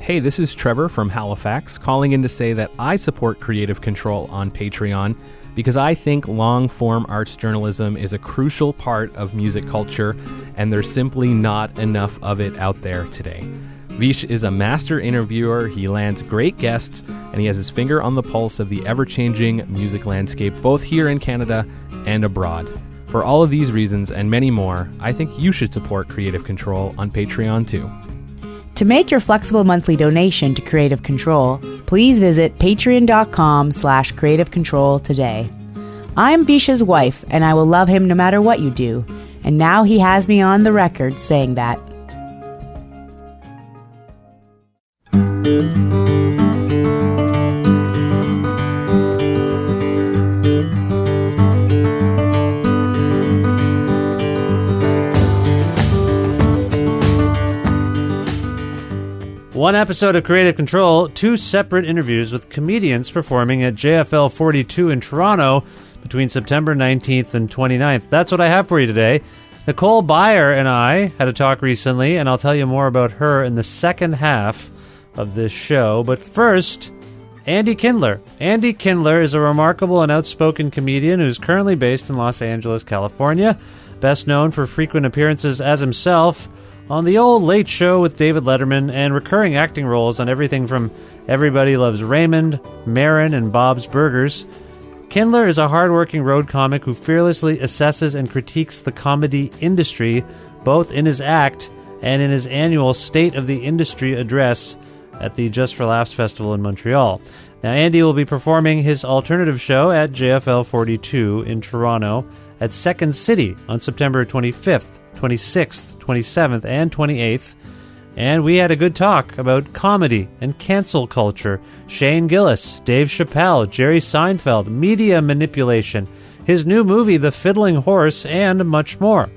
Hey, this is Trevor from Halifax, calling in to say that I support Creative Control on Patreon because I think long-form arts journalism is a crucial part of music culture, and there's simply not enough of it out there today. Vish is a master interviewer, he lands great guests, and he has his finger on the pulse of the ever-changing music landscape, both here in Canada and abroad. For all of these reasons and many more, I think you should support Creative Control on Patreon too. To make your flexible monthly donation to Creative Control, please visit patreon.com/Creative Control today. I'm Vish's wife, and I will love him no matter what you do. And now he has me on the record saying that. One episode of Creative Control, two separate interviews with comedians performing at JFL 42 in Toronto between September 19th and 29th. That's what I have for you today. Nicole Byer and I had a talk recently, and I'll tell you more about her in the second half of this show. But first, Andy Kindler. Andy Kindler is a remarkable and outspoken comedian who's currently based in Los Angeles, California, best known for frequent appearances as himself on The Old Late Show with David Letterman and recurring acting roles on everything from Everybody Loves Raymond, Marin, and Bob's Burgers. Kindler is a hardworking road comic who fearlessly assesses and critiques the comedy industry, both in his act and in his annual State of the Industry address at the Just for Laughs Festival in Montreal. Now, Andy will be performing his alternative show at JFL 42 in Toronto at Second City on September 25th. 26th, 27th, and 28th, and we had a good talk about comedy and cancel culture, Shane Gillis, Dave Chappelle, Jerry Seinfeld, media manipulation, his new movie, The Fiddling Horse, and much more.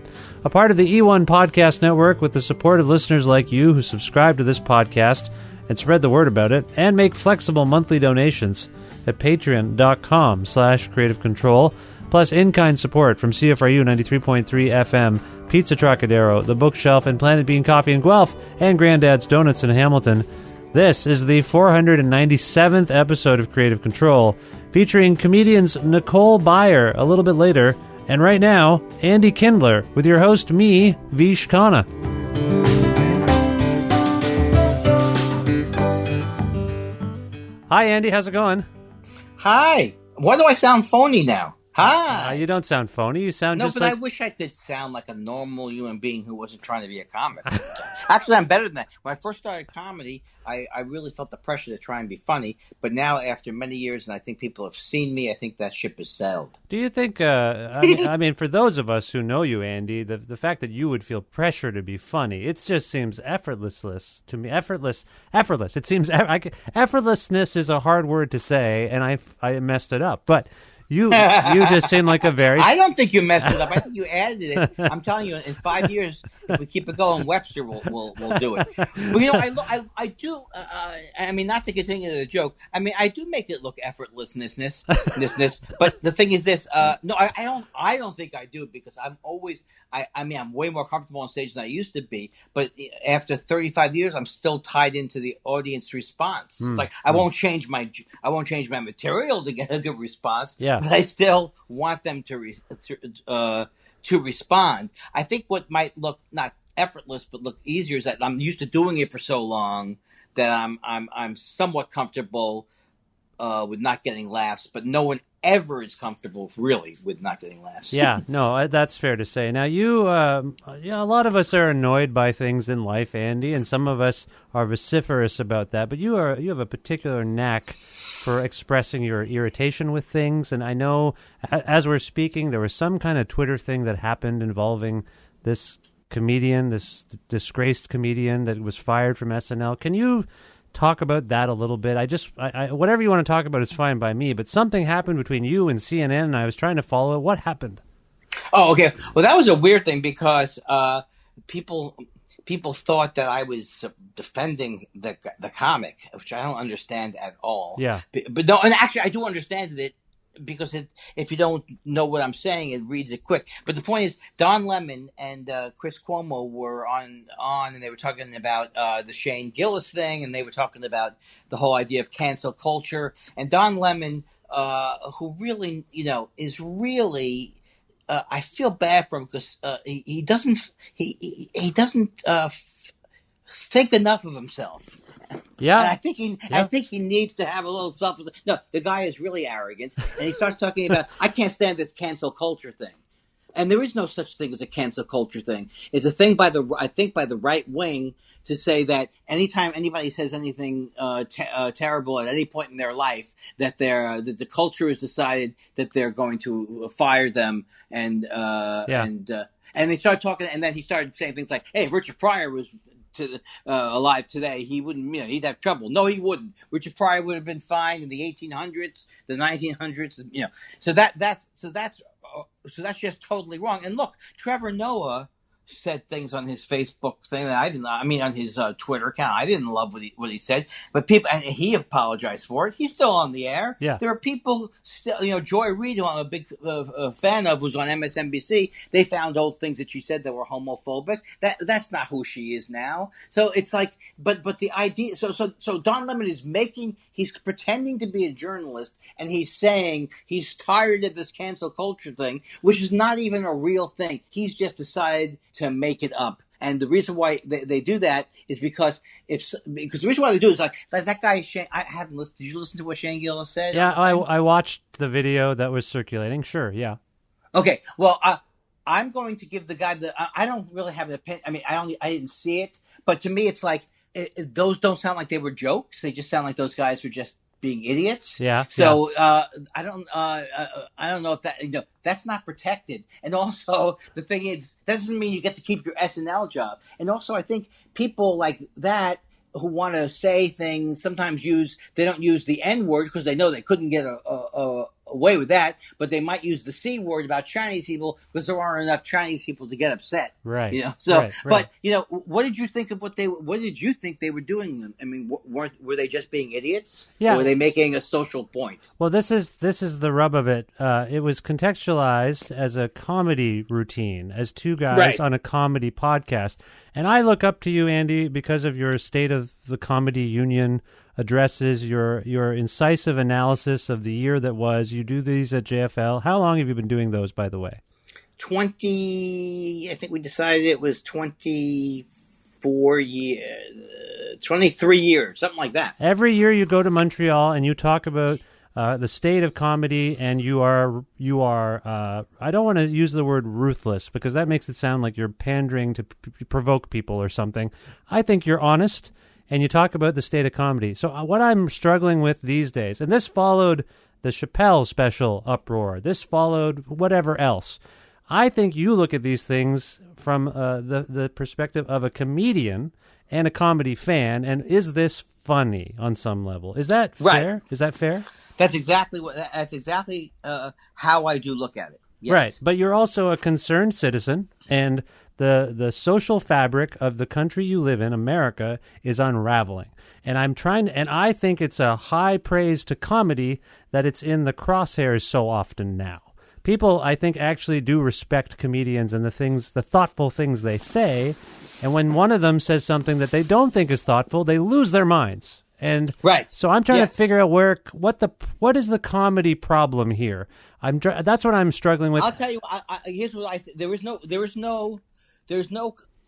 A part of the E1 Podcast Network with the support of listeners like you who subscribe to this podcast and spread the word about it, and make flexible monthly donations at patreon.com/Creative Control, plus in-kind support from CFRU 93.3 FM, Pizza Trokadero, The Bookshelf, and Planet Bean Coffee in Guelph, and Grandad's Donuts in Hamilton. This is the 497th episode of Creative Control, featuring comedians Nicole Byer a little bit later, and right now, Andy Kindler, with your host, me, Vish Khanna. Hi, Andy. How's it going? Hi. Why do I sound phony now? Hi. You don't sound phony. You sound just like... like... I wish I could sound like a normal human being who wasn't trying to be a comic. Actually, I'm better than that. When I first started comedy, I really felt the pressure to try and be funny. But now, after many years, and I think people have seen me, I think that ship has sailed. Do you think, I mean, for those of us who know you, Andy, the fact that you would feel pressure to be funny, it just seems effortless to me. Effortless. It seems, effortlessness is a hard word to say, and I messed it up. But... You just seem like a very... I don't think you messed it up. I think you added it. I'm telling you, in 5 years, if we keep it going, Webster will do it. But, you know, I do, I mean, not to continue the joke, I mean, I do make it look effortlessness, but the thing is this, no, I don't think I do, because I'm always, I mean, I'm way more comfortable on stage than I used to be, but after 35 years, I'm still tied into the audience response. It's like, I won't change my material to get a good response. Yeah. But I still want them to respond. I think what might look not effortless but look easier is that I'm used to doing it for so long that I'm somewhat comfortable with not getting laughs, but no one ever is comfortable really with not getting laughs. Yeah, no, that's fair to say. Now, a lot of us are annoyed by things in life, Andy, and some of us are vociferous about that. But you have a particular knack for expressing your irritation with things. And I know, as we're speaking, there was some kind of Twitter thing that happened involving this comedian, this disgraced comedian that was fired from SNL. Can you talk about that a little bit? I whatever you want to talk about is fine by me, but something happened between you and CNN, and I was trying to follow it. What happened? Oh, okay. Well, that was a weird thing because people thought that I was defending the comic, which I don't understand at all. Yeah. But no, and actually I do understand it because if you don't know what I'm saying, it reads it quick. But the point is, Don Lemon and Chris Cuomo were on, and they were talking about the Shane Gillis thing, and they were talking about the whole idea of cancel culture. And Don Lemon, who really, is really. I feel bad for him because he doesn't think enough of himself. Yeah, and I think he needs to have a little self. No, the guy is really arrogant, and he starts talking about I can't stand this cancel culture thing. And there is no such thing as a cancel culture thing. It's a thing by the right wing to say that anytime anybody says anything terrible at any point in their life, that the culture has decided that they're going to fire them, and they start talking, and then he started saying things like, "Hey, Richard Pryor was alive today, he wouldn't, he'd have trouble." No, he wouldn't. Richard Pryor would have been fine in the 1800s, the 1900s, So that's just totally wrong. And look, Trevor Noah said things on his Facebook thing that I didn't. I mean, on his Twitter account, I didn't love what he said. But people, and he apologized for it. He's still on the air. Yeah. There are people still. Joy Reid, who I'm a big fan of, was on MSNBC. They found old things that she said that were homophobic. That's not who she is now. So it's like, but the idea. So Don Lemon is he's pretending to be a journalist, and he's saying he's tired of this cancel culture thing, which is not even a real thing. He's just decided to make it up. And the reason why they do that is because the reason why they do it is like that guy Shane. I haven't listened. Did you listen to what Shane Gillis said? Yeah, I watched the video that was circulating. Sure, yeah. Okay, well, I'm going to give the guy I don't really have an opinion. I mean, I didn't see it, but to me, it's like those don't sound like they were jokes. They just sound like those guys were just being idiots. Yeah. So I don't know if that that's not protected. And also the thing is, that doesn't mean you get to keep your SNL job. And also, I think people like that who want to say things sometimes they don't use the N word because they know they couldn't get away with that, but they might use the C word about Chinese people because there aren't enough Chinese people to get upset. Right. So, right. But what did you think of what did you think they were doing? I mean, were they just being idiots? Yeah. Or were they making a social point? Well, this is the rub of it. It was contextualized as a comedy routine, as two guys on a comedy podcast. And I look up to you, Andy, because of your State of the Comedy Union addresses, your incisive analysis of the year that was. You do these at JFL. How long have you been doing those, by the way? 20, I think we decided it was 24 years, 23 years, something like that. Every year you go to Montreal and you talk about the state of comedy, and you are I don't want to use the word ruthless because that makes it sound like you're pandering to provoke people or something. I think you're honest, and you talk about the state of comedy. So what I'm struggling with these days, and this followed the Chappelle special uproar, this followed whatever else. I think you look at these things from the perspective of a comedian and a comedy fan, and is this funny on some level? Is that fair? Right. Is that fair? That's exactly how I do look at it. Yes. Right, but you're also a concerned citizen, and the social fabric of the country you live in, America, is unraveling. And I think it's a high praise to comedy that it's in the crosshairs so often now. People, I think, actually do respect comedians and the thoughtful things they say. And when one of them says something that they don't think is thoughtful, they lose their minds. And so I'm trying to figure out what is the comedy problem here. That's what I'm struggling with. I'll tell you. Here's what I think. There's no.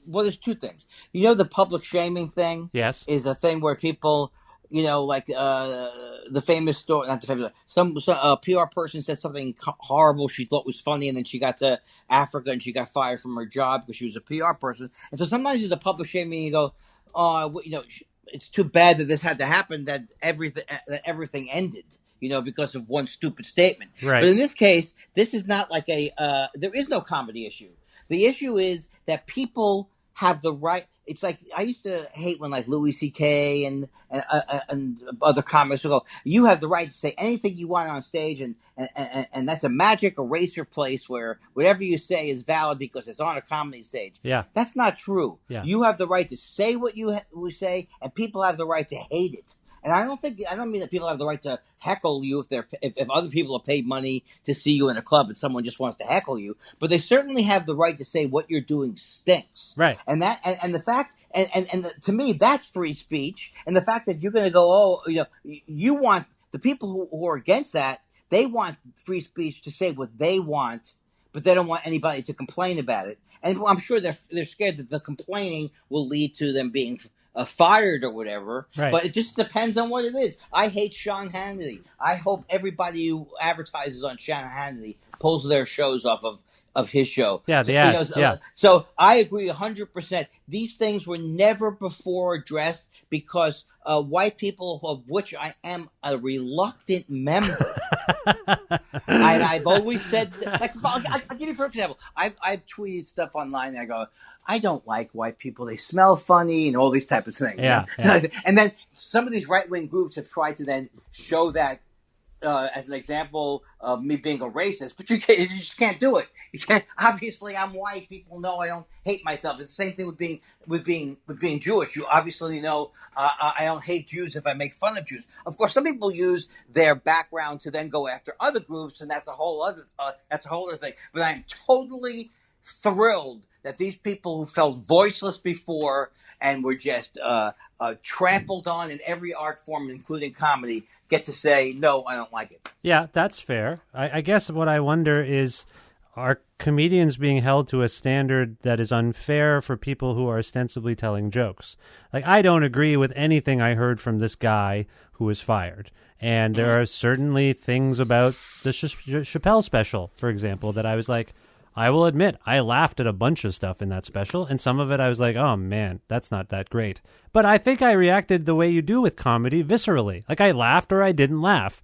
Well, there's two things. The public shaming thing. Yes, is a thing where people, like the famous story. Not the famous. Some PR person said something horrible she thought was funny, and then she got to Africa and she got fired from her job because she was a PR person. And so sometimes there's a public shaming. You go, it's too bad that this had to happen. That everything ended. Because of one stupid statement. Right. But in this case, this is not like there is no comedy issue. The issue is that people have the right. It's like I used to hate when like Louis C.K. and other comics would go, you have the right to say anything you want on stage, and that's a magic eraser place where whatever you say is valid because it's on a comedy stage. Yeah. That's not true. Yeah. You have the right to say what you say, and people have the right to hate it. And I don't mean that people have the right to heckle you if other people have paid money to see you in a club and someone just wants to heckle you, but they certainly have the right to say what you're doing stinks. Right. And the fact, to me, that's free speech. And the fact that you're going to go, you want the people who are against that, they want free speech to say what they want, but they don't want anybody to complain about it. And I'm sure they're scared that the complaining will lead to them being fired or whatever. Right. But it just depends on what it is. I hate Sean Hannity. I hope everybody who advertises on Sean Hannity pulls their shows off of his show. Yeah, the ads. So I agree 100%. These things were never before addressed because white people, of which I am a reluctant member, and I've always said, like, I'll give you a perfect example. I've tweeted stuff online and I go, I don't like white people. They smell funny and all these type of things. Yeah. And then some of these right-wing groups have tried to then show that as an example of me being a racist, but you just can't do it. You can't. Obviously, I'm white. People know I don't hate myself. It's the same thing with being Jewish. You obviously know I don't hate Jews if I make fun of Jews. Of course, some people use their background to then go after other groups, and that's a whole other thing. But I'm totally thrilled that these people who felt voiceless before and were just trampled on in every art form, including comedy, get to say, no, I don't like it. Yeah, that's fair. I guess what I wonder is, are comedians being held to a standard that is unfair for people who are ostensibly telling jokes? Like, I don't agree with anything I heard from this guy who was fired. And there are certainly things about the Chappelle special, for example, that I was like, I will admit, I laughed at a bunch of stuff in that special, and some of it I was like, oh man, that's not that great. But I think I reacted the way you do with comedy, viscerally. Like, I laughed or I didn't laugh.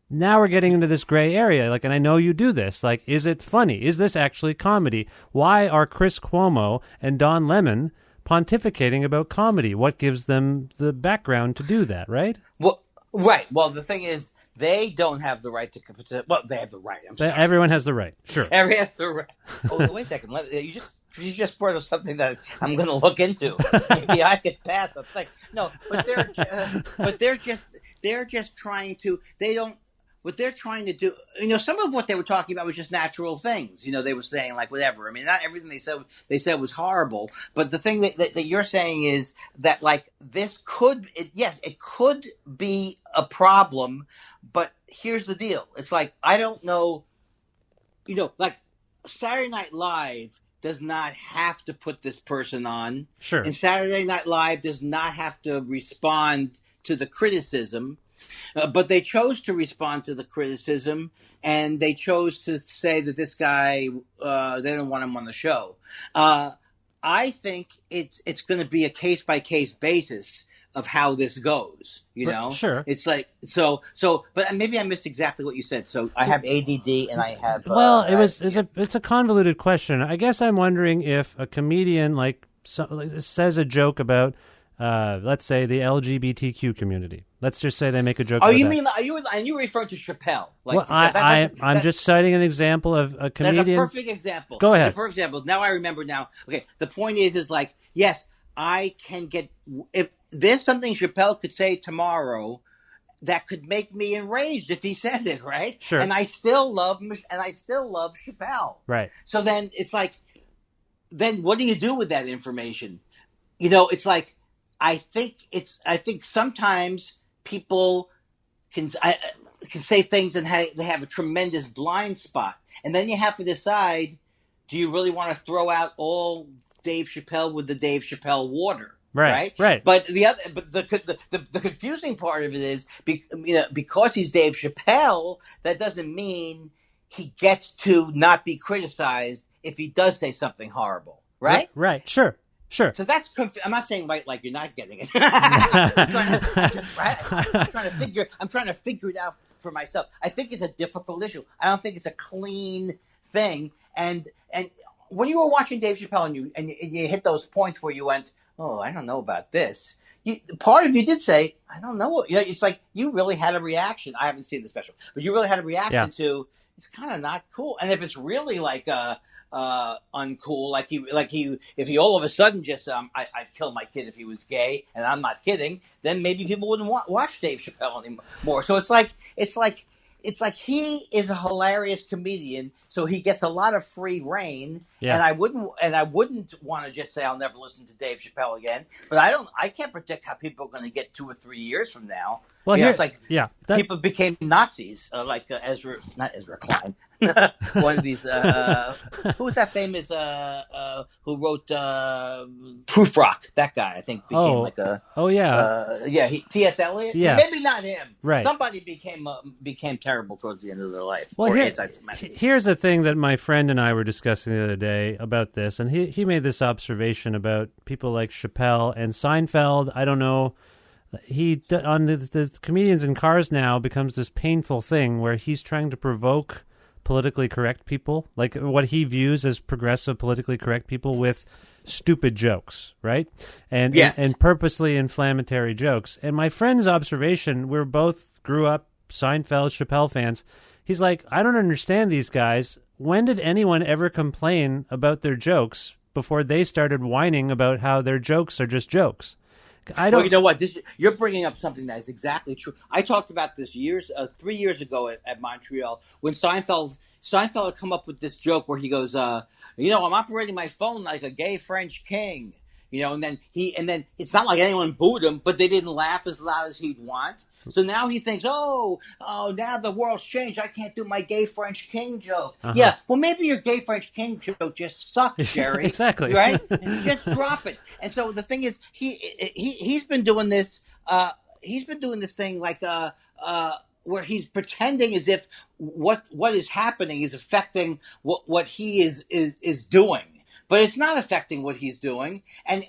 Now we're getting into this gray area, like, and I know you do this. Like, is it funny? Is this actually comedy? Why are Chris Cuomo and Don Lemon pontificating about comedy? What gives them the background to do that, right? Well, right. Well, the thing is, they don't have the right to. Well, they have the right. I'm sorry. Everyone has the right. Sure. Everyone has the right. Oh, wait a second. You just brought up something that I'm going to look into. Maybe I could pass a thing. No, but they're just trying to. They don't. What they're trying to do, some of what they were talking about was just natural things. They were saying, like, whatever. I mean, not everything they said was horrible. But the thing that you're saying is that, like, this could be a problem. But here's the deal. It's like, I don't know, like, Saturday Night Live does not have to put this person on. Sure. And Saturday Night Live does not have to respond to the criticism. But they chose to respond to the criticism, and they chose to say that this guy, they don't want him on the show. I think it's going to be a case-by-case basis of how this goes, Sure. It's like, but maybe I missed exactly what you said. So I have ADD and I have... Well, it's a convoluted question. I guess I'm wondering if a comedian, says a joke about, let's say, the LGBTQ community. Let's just say they make a joke. Oh, about you that. mean and you refer to Chappelle? Well, I'm just citing an example of a comedian. That's a perfect example. Go ahead. That's a perfect example. Now I remember. Now, okay. The point is like, yes, I can get if there's something Chappelle could say tomorrow that could make me enraged if he said it, right? Sure. And I still love Chappelle. Right. So then it's like, then what do you do with that information? It's like, I think sometimes people can say things and they have a tremendous blind spot, and then you have to decide: do you really want to throw out all Dave Chappelle with the Dave Chappelle water? Right. But the confusing part of it is, because he's Dave Chappelle, that doesn't mean he gets to not be criticized if he does say something horrible. Right. Right. Sure. So that's I'm not saying right like you're not getting it. I'm trying to figure it out for myself. I think it's a difficult issue. I don't think it's a clean thing. And when you were watching Dave Chappelle and you hit those points where you went, oh, I don't know about this. Part of you did say, I don't know. It's like you really had a reaction. I haven't seen the special, but you really had a reaction to. It's kind of not cool. And if it's really like uncool. If he all of a sudden just I'd kill my kid if he was gay, and I'm not kidding, then maybe people wouldn't watch Dave Chappelle anymore. So it's like he is a hilarious comedian, so he gets a lot of free reign. Yeah. And I wouldn't want to just say I'll never listen to Dave Chappelle again. But I can't predict how people are going to get 2 or 3 years from now. Well, it's like people became Nazis, not Ezra Klein. One of these, who was that famous, who wrote Proof Rock? That guy, I think, became T.S. Eliot. Yeah. Maybe not him. Right. Somebody became terrible towards the end of their life. Well, anti-Semitic. Here's the thing that my friend and I were discussing the other day about this, and he made this observation about people like Chappelle and Seinfeld. I don't know. On the comedians in cars now becomes this painful thing where he's trying to provoke politically correct people, like what he views as progressive politically correct people, with stupid jokes, right? And purposely inflammatory jokes. And my friend's observation, we're both grew up Seinfeld, Chappelle fans. He's like, I don't understand these guys. When did anyone ever complain about their jokes before they started whining about how their jokes are just jokes? Well, you know what? You're bringing up something that is exactly true. I talked about this 3 years ago at Montreal, when Seinfeld had come up with this joke where he goes, I'm operating my phone like a gay French king. And then it's not like anyone booed him, but they didn't laugh as loud as he'd want. So now he thinks, now the world's changed. I can't do my gay French king joke. Uh-huh. Yeah, well, maybe your gay French king joke just sucks, Jerry. Exactly. Right? Just drop it. And so the thing is, he's been doing this. He's been doing this thing like where he's pretending as if what is happening is affecting what he is doing. But it's not affecting what he's doing, and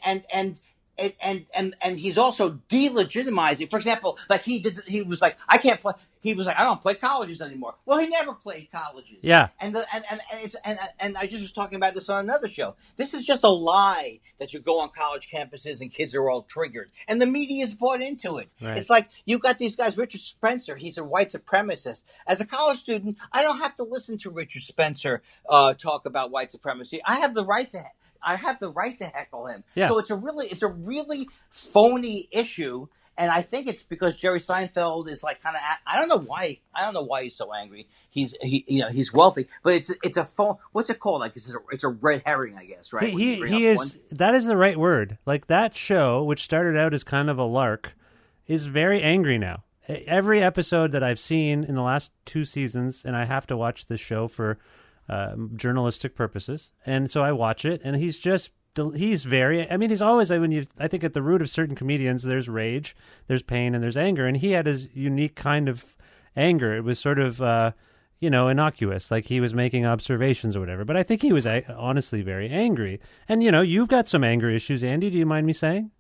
he's also delegitimizing. For example, like he was like, I can't play. He was like, I don't play colleges anymore. Well, he never played colleges. Yeah. And I just was talking about this on another show. This is just a lie that you go on college campuses and kids are all triggered, and the media is bought into it. Right. It's like you got these guys. Richard Spencer, he's a white supremacist. As a college student, I don't have to listen to Richard Spencer talk about white supremacy. I have the right to heckle him. Yeah. So it's a really phony issue. And I think it's because Jerry Seinfeld is like kind of, I don't know why he's so angry. He's wealthy, but it's a phone. What's it called? Like it's a red herring, I guess, right? He is. That is the right word. Like that show, which started out as kind of a lark, is very angry now. Every episode that I've seen in the last 2 seasons, and I have to watch this show for journalistic purposes, and so I watch it, and he's very, I mean, he's always, I think at the root of certain comedians, there's rage, there's pain, and there's anger. And he had his unique kind of anger. It was sort of, innocuous, like he was making observations or whatever. But I think he was honestly very angry. And, you've got some anger issues, Andy. Do you mind me saying?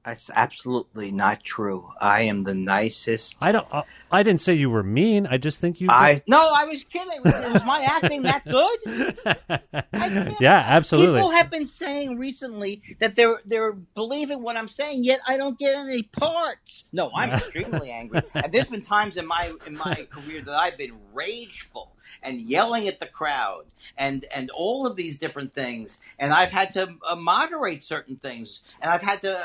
That's absolutely not true. I am the nicest. I didn't say you were mean. I just think you. No, I was kidding. Was my acting that good? Yeah, absolutely. People have been saying recently that they're believing what I'm saying, yet I don't get any parts. No, I'm extremely angry. And there's been times in my career that I've been rageful and yelling at the crowd and all of these different things. And I've had to moderate certain things, and I've had to,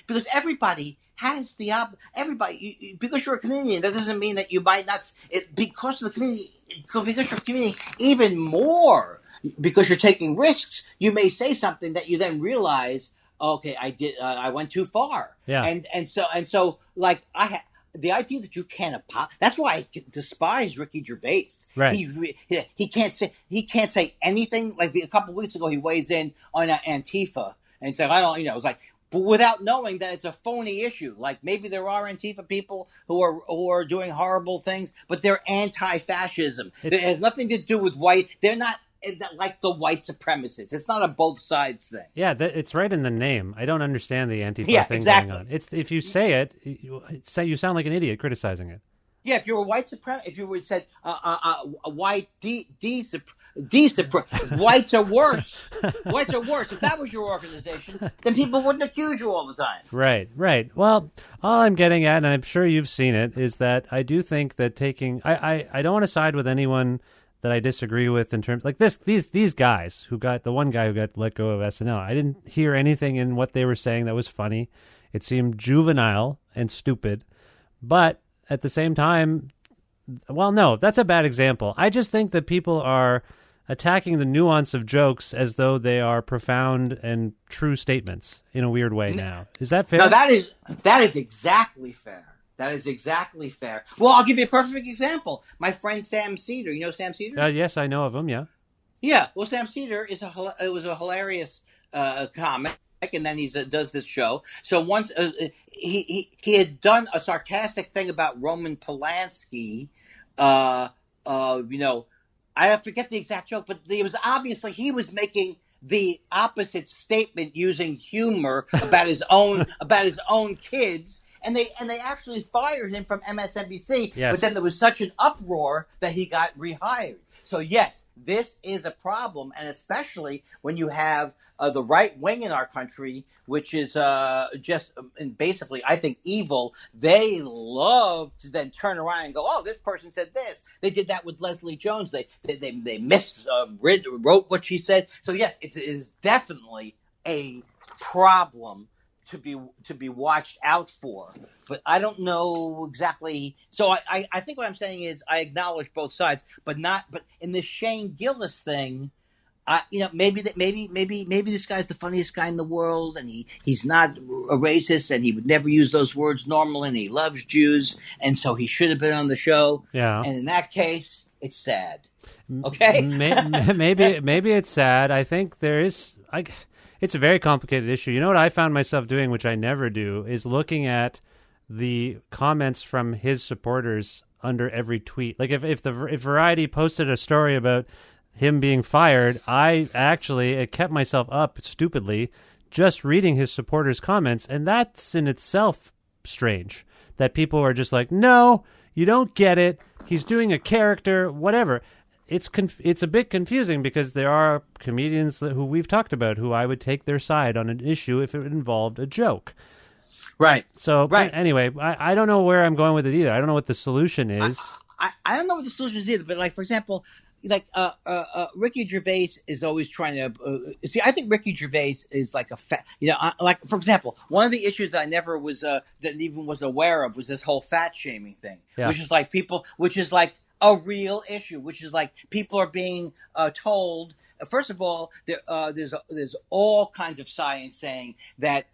because everybody has because you're a comedian, that doesn't mean that you might not, because you're a comedian, even more, because you're taking risks, you may say something that you then realize, okay, I went too far. Yeah. And so like the idea that you can't apologize, that's why I despise Ricky Gervais. Right. He can't say anything. Like a couple of weeks ago, he weighs in on Antifa and said, it's like, but without knowing that it's a phony issue. Like maybe there are Antifa people who are doing horrible things, but they're anti-fascism. It has nothing to do with white. They're not like the white supremacists. It's not a both sides thing. Yeah, it's right in the name. I don't understand the Antifa thing exactly. going on. It's if you say it, you sound like an idiot criticizing it. Yeah, if you were white supremacist, if you would said white whites are worse. Whites are worse. If that was your organization, then people wouldn't accuse you all the time. Right. Well, all I'm getting at, and I'm sure you've seen it, is that I do think that I don't want to side with anyone that I disagree with in terms like these guys the one guy who got let go of SNL. I didn't hear anything in what they were saying that was funny. It seemed juvenile and stupid, but at the same time, well, no, that's a bad example. I just think that people are attacking the nuance of jokes as though they are profound and true statements in a weird way now. Is that fair? No, that is exactly fair. That is exactly fair. Well, I'll give you a perfect example. My friend Sam Cedar. You know Sam Cedar? Yes, I know of him, yeah. Yeah. Well, Sam Cedar was a hilarious comic, and then he does this show. So once he had done a sarcastic thing about Roman Polanski. I forget the exact joke, but it was obviously he was making the opposite statement using humor about his own kids. And they actually fired him from MSNBC, yes. But then there was such an uproar that he got rehired. So yes, this is a problem, and especially when you have the right wing in our country, which is just basically, I think, evil. They love to then turn around and go, "Oh, this person said this." They did that with Leslie Jones. They wrote what she said. So yes, it is definitely a problem to be watched out for, but I don't know exactly. So I think what I'm saying is I acknowledge both sides, but in this Shane Gillis thing, maybe this guy's the funniest guy in the world, and he's not a racist, and he would never use those words normally, and he loves Jews, and so he should have been on the show. Yeah. And in that case, it's sad. Okay. maybe it's sad. I think there is It's a very complicated issue. You know what I found myself doing, which I never do, is looking at the comments from his supporters under every tweet. Like if Variety posted a story about him being fired, I actually kept myself up stupidly just reading his supporters' comments, and that's in itself strange. That people are just like, no, you don't get it. He's doing a character, whatever. It's a bit confusing because there are comedians who we've talked about who I would take their side on an issue if it involved a joke. Right. So right. Anyway, I don't know where I'm going with it either. I don't know what the solution is. I don't know what the solution is either. But like, for example, like Ricky Gervais is always trying to see. I think Ricky Gervais is like like, for example, one of the issues that I never was that even was aware of was this whole fat shaming thing, which is like a real issue, which is like people are being told. First of all, there's all kinds of science saying that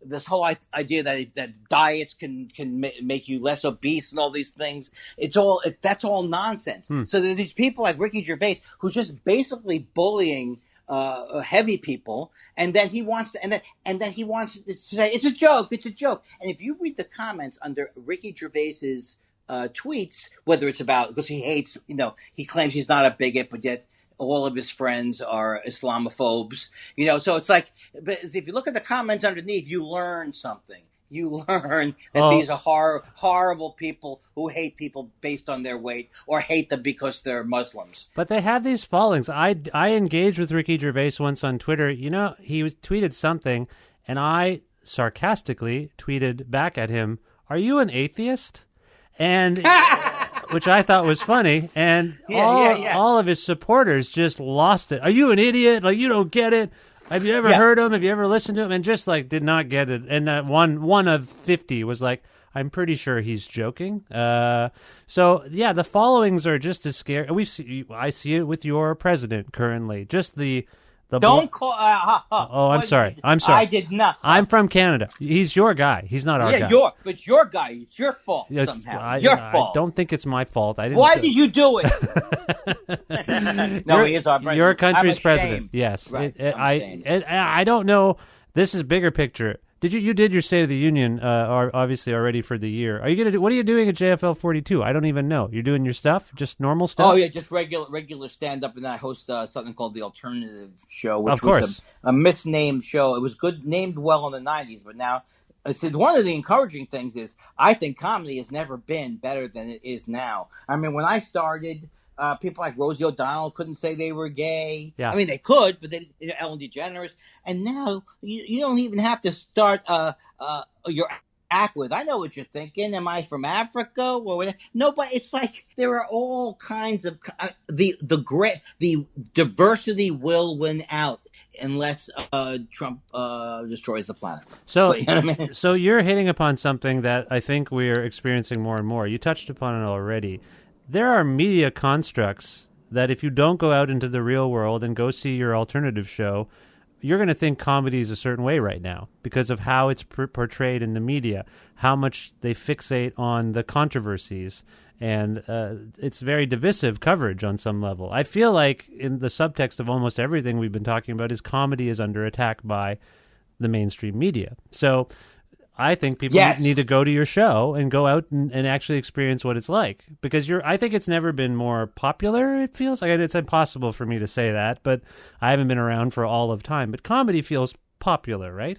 this whole idea that diets can make you less obese and all these things, that's all nonsense. So there are these people like Ricky Gervais who's just basically bullying heavy people, and then he wants to say it's a joke. And if you read the comments under Ricky Gervais's tweets, whether it's about because he hates, he claims he's not a bigot, but yet all of his friends are Islamophobes, so it's like, but if you look at the comments underneath, you learn something. You learn that these are horrible people who hate people based on their weight or hate them because they're Muslims. But they have these followings. I engaged with Ricky Gervais once on Twitter. He tweeted something, and I sarcastically tweeted back at him, "Are you an atheist?" And which I thought was funny, and all of his supporters just lost it. "Are you an idiot? Like, you don't get it. Have you ever heard him? Have you ever listened to him?" And just like did not get it. And that one of 50 was like, "I'm pretty sure he's joking." So yeah, the followings are just as scary. I see it with your president currently. Just the don't call. I'm sorry. I did not. I'm from Canada. He's your guy. He's not our guy. But your guy. It's your fault somehow. Your fault. I don't think it's my fault. I didn't. Why did you do it? No, he is our president. Your country's president. Yes. Right. I don't know. This is bigger picture. You did your State of the Union, obviously already for the year. What are you doing at JFL 42? I don't even know. You're doing your stuff, just normal stuff. Oh yeah, just regular stand up, and I host something called the Alternative Show, which was a misnamed show. It was good, named well in the '90s, but now one of the encouraging things is I think comedy has never been better than it is now. I mean, when I started. People like Rosie O'Donnell couldn't say they were gay. Yeah. I mean, they could, but Ellen DeGeneres. And now you don't even have to start your act with. I know what you're thinking. Am I from Africa or whatever? No, but it's like there are all kinds of the diversity will win out unless Trump destroys the planet. So, But, you know what I mean? so you're hitting upon something that I think we're experiencing more and more. You touched upon it already. There are media constructs that if you don't go out into the real world and go see your alternative show, you're going to think comedy is a certain way right now because of how it's portrayed in the media, how much they fixate on the controversies, and it's very divisive coverage on some level. I feel like in the subtext of almost everything we've been talking about is comedy is under attack by the mainstream media. So I think people need to go to your show and go out and actually experience what it's like, because I think it's never been more popular. It feels like it's impossible for me to say that, but I haven't been around for all of time, but comedy feels popular, right?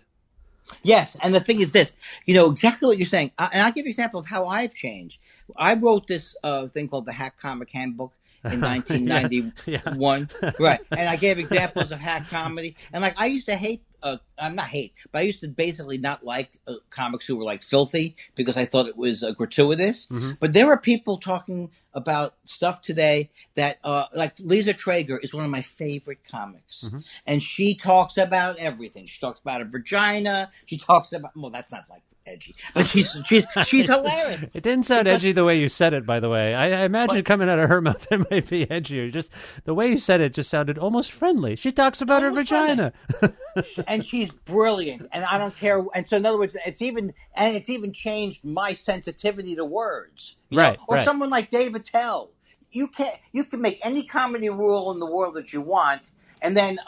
Yes, and the thing is this, exactly what you're saying. And I'll give you an example of how I've changed. I wrote this thing called the Hack Comic Handbook in 1991. Yeah. Right. And I gave examples of hack comedy. And I used to hate, I'm not hate, but I used to basically not like comics who were filthy because I thought it was gratuitous. Mm-hmm. But there are people talking about stuff today that Lisa Traeger is one of my favorite comics. Mm-hmm. And she talks about everything. She talks about her vagina. She talks about, well, that's not edgy, but she's hilarious. It didn't sound edgy the way you said it, by the way. I imagine coming out of her mouth it might be edgier. Just the way you said it just sounded almost friendly. She talks about her vagina. And she's brilliant, and I don't care. And so in other words, it's even changed my sensitivity to words. Right. Or someone like Dave Attell. You can make any comedy rule in the world that you want. And then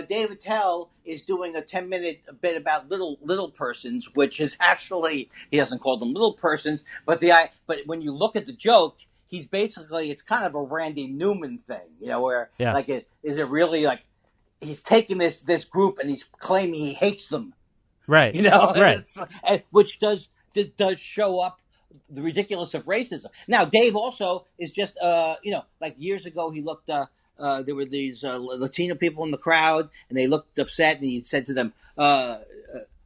Dave Attell is doing a 10-minute bit about little persons, which is actually, he doesn't call them little persons, but when you look at the joke, he's basically, it's kind of a Randy Newman thing, where is it really he's taking this group and he's claiming he hates them, right? Right, which does show up the ridiculous of racism. Now, Dave also is just years ago he looked. There were these Latino people in the crowd, and they looked upset, and he said to them,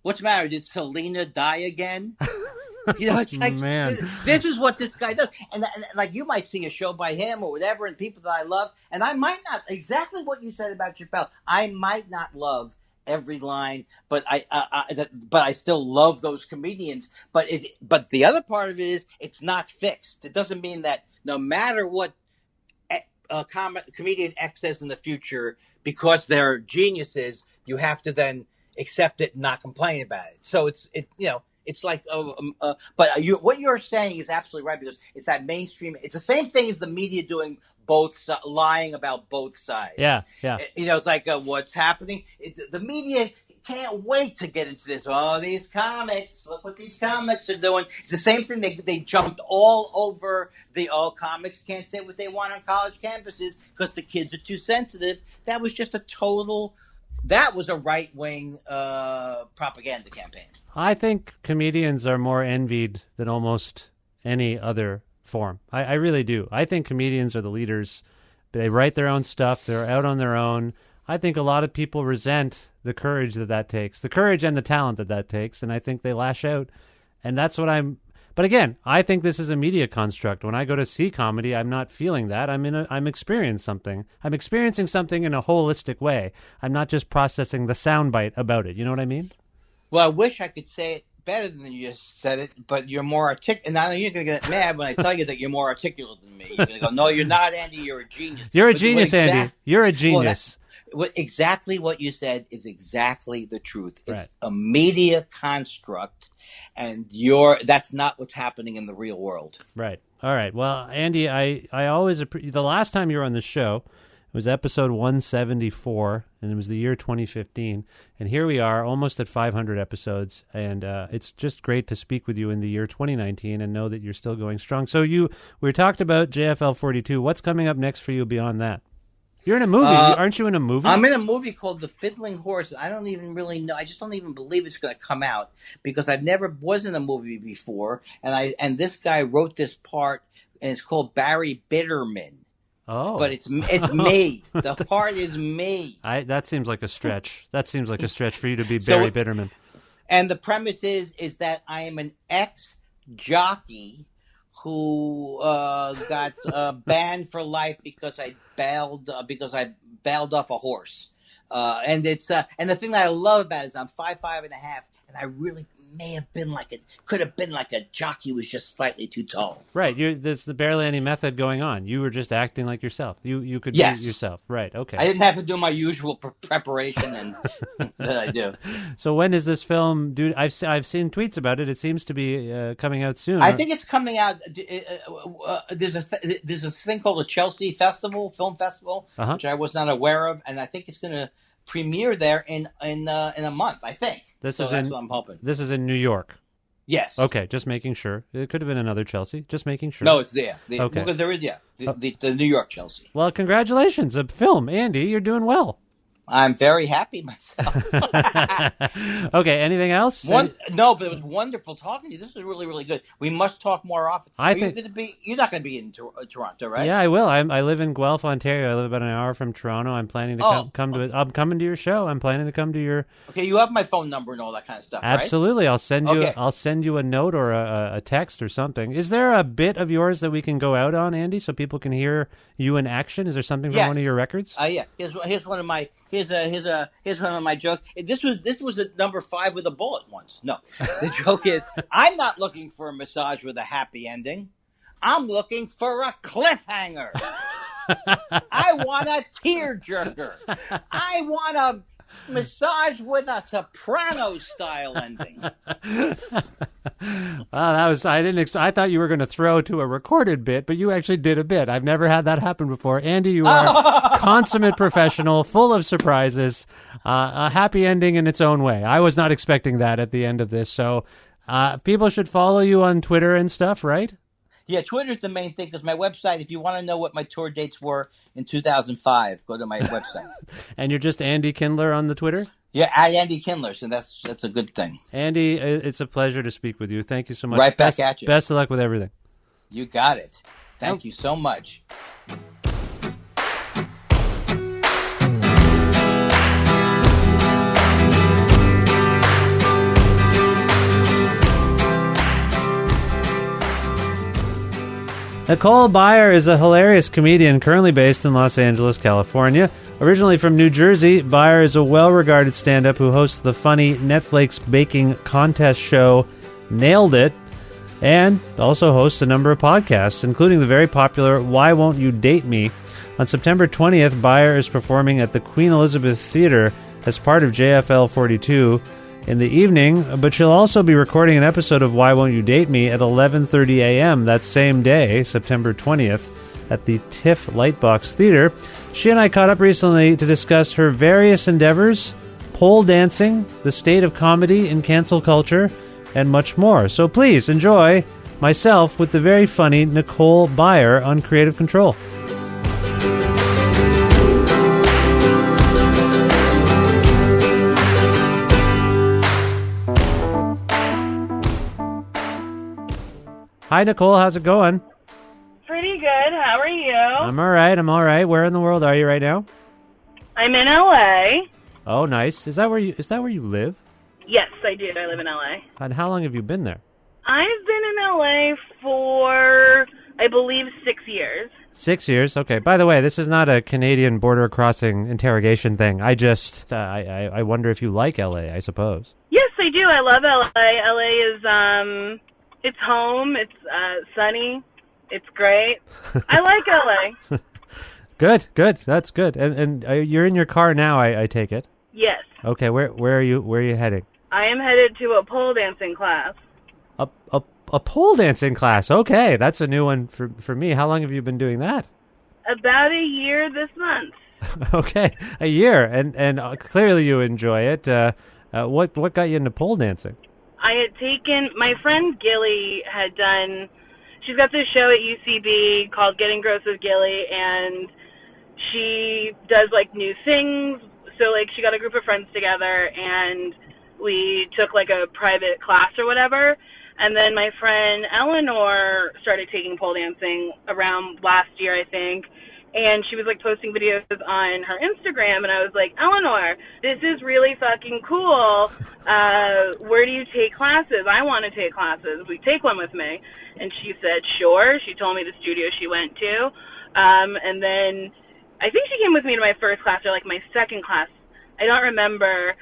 what's the matter? Did Selena die again? It's like, man. This is what this guy does. And you might see a show by him or whatever, and people that I love, and I might not, exactly what you said about Chappelle, I might not love every line, but I still love those comedians. But the other part of it is it's not fixed. It doesn't mean that no matter what comedian X says in the future, because they're geniuses, you have to then accept it and not complain about it. So it's but what you're saying is absolutely right, because it's that mainstream. It's the same thing as the media doing lying about both sides. Yeah. It's like what's happening. The media can't wait to get into this. Oh, these comics! Look what these comics are doing. It's the same thing. They jumped all over comics can't say what they want on college campuses because the kids are too sensitive. That was just that was a right-wing propaganda campaign. I think comedians are more envied than almost any other form. I really do. I think comedians are the leaders. They write their own stuff. They're out on their own. I think a lot of people resent the courage that takes, the courage and the talent that takes, and I think they lash out. And that's what but again, I think this is a media construct. When I go to see comedy, I'm not feeling that. I'm experiencing something. I'm experiencing something in a holistic way. I'm not just processing the soundbite about it. You know what I mean? Well, I wish I could say it better than you just said it, but you're more articulate. And I know you're going to get mad when I tell you that you're more articulate than me. You're going to go, no, you're not, Andy. You're a genius. You're a genius, Andy. You're a genius. Exactly what you said is exactly the truth. It's right. A media construct, and that's not what's happening in the real world. Right. All right. Well, Andy, I always the last time you were on the show, it was episode 174, and it was the year 2015. And here we are, almost at 500 episodes, and it's just great to speak with you in the year 2019 and know that you're still going strong. So we talked about JFL 42. What's coming up next for you beyond that? You're in a movie. Aren't you in a movie? I'm in a movie called The Fiddling Horse. I don't even really know. I just don't even believe it's going to come out because I've never was in a movie before. And this guy wrote this part, and it's called Barry Bitterman. Oh, but it's me. The part is me. That seems like a stretch. That seems like a stretch for you to be Barry Bitterman. And the premise is that I am an ex jockey who got banned for life because I bailed off a horse. And the thing that I love about it is I'm 5'5.5", and I really could have been like a jockey who was just slightly too tall. Right. There's barely any method going on. You were just acting like yourself. You could Yes. be yourself. Right. Okay. I didn't have to do my usual preparation and that I do. So when is this film due? I've seen tweets about it. It seems to be coming out soon. I think it's coming out. There's a thing called the Chelsea Film Festival, which I was not aware of, and I think it's going to premiere there in a month. I think. That's what I'm hoping. This is in New York. Yes. Okay, just making sure. It could have been another Chelsea. Just making sure. No, it's there. Okay. Because there is, the New York Chelsea. Well, congratulations, a film, Andy. You're doing well. I'm very happy myself. Okay, anything else? No, but it was wonderful talking to you. This was really, really good. We must talk more often. You're not going to be in Toronto, right? Yeah, I will. I live in Guelph, Ontario. I live about an hour from Toronto. I'm planning to come to it. I'm coming to your show. I'm planning to come to your. Okay, you have my phone number and all that kind of stuff. Absolutely, right? I'll send you. I'll send you a note or a text or something. Is there a bit of yours that we can go out on, Andy, so people can hear you in action? Is there something from one of your records? Yeah. Here's one of my. Here's one of my jokes. This was a number 5 with a bullet once. No, the joke is I'm not looking for a massage with a happy ending. I'm looking for a cliffhanger. I want a tearjerker. I want a massage with a Soprano style ending. Well, I thought you were going to throw to a recorded bit, but you actually did a bit. I've never had that happen before. Andy, you are a consummate professional, full of surprises, a happy ending in its own way. I was not expecting that at the end of this. So people should follow you on Twitter and stuff, right? Yeah, Twitter's the main thing because my website, if you want to know what my tour dates were in 2005, go to my website. And you're just Andy Kindler on the Twitter? Yeah, at Andy Kindler, so that's a good thing. Andy, it's a pleasure to speak with you. Thank you so much. Right back at you. Best of luck with everything. You got it. Thank you so much. Nicole Byer is a hilarious comedian currently based in Los Angeles, California. Originally from New Jersey, Byer is a well-regarded stand-up who hosts the funny Netflix baking contest show Nailed It, and also hosts a number of podcasts, including the very popular Why Won't You Date Me? On September 20th, Byer is performing at the Queen Elizabeth Theater as part of JFL 42 in the evening, but she'll also be recording an episode of Why Won't You Date Me at 11:30 a.m. that same day, September 20th, at the TIFF Lightbox Theater. She and I caught up recently to discuss her various endeavors, pole dancing, the state of comedy in cancel culture, and much more. So please enjoy myself with the very funny Nicole Byer on Creative Control. Hi, Nicole. How's it going? Pretty good. How are you? I'm all right. Where in the world are you right now? I'm in LA. Oh, nice. Is that where you live? Yes, I do. I live in LA. And how long have you been there? I've been in LA for, I believe, 6 years. 6 years? Okay. By the way, this is not a Canadian border crossing interrogation thing. I just, I wonder if you like LA, I suppose. Yes, I do. I love LA. LA is, it's home. It's sunny. It's great. I like LA. Good. That's good. And you're in your car now, I take it? Yes. Okay. Where are you heading? I am headed to a pole dancing class. A pole dancing class. Okay, that's a new one for me. How long have you been doing that? About a year this month. Okay, a year, and clearly you enjoy it. What got you into pole dancing? I had taken, my friend Gillis had done, she's got this show at UCB called Getting Gross with Gillis, and she does like new things. So like she got a group of friends together and we took like a private class or whatever. And then my friend Eleanor started taking pole dancing around last year, I think. and she was like posting videos on her Instagram, and I was like, Eleanor, this is really fucking cool. Where do you take classes? I want to take classes. Will you take one with me? And she said, sure. She told me the studio she went to. And then I think she came with me to my first class or like my second class. I don't remember.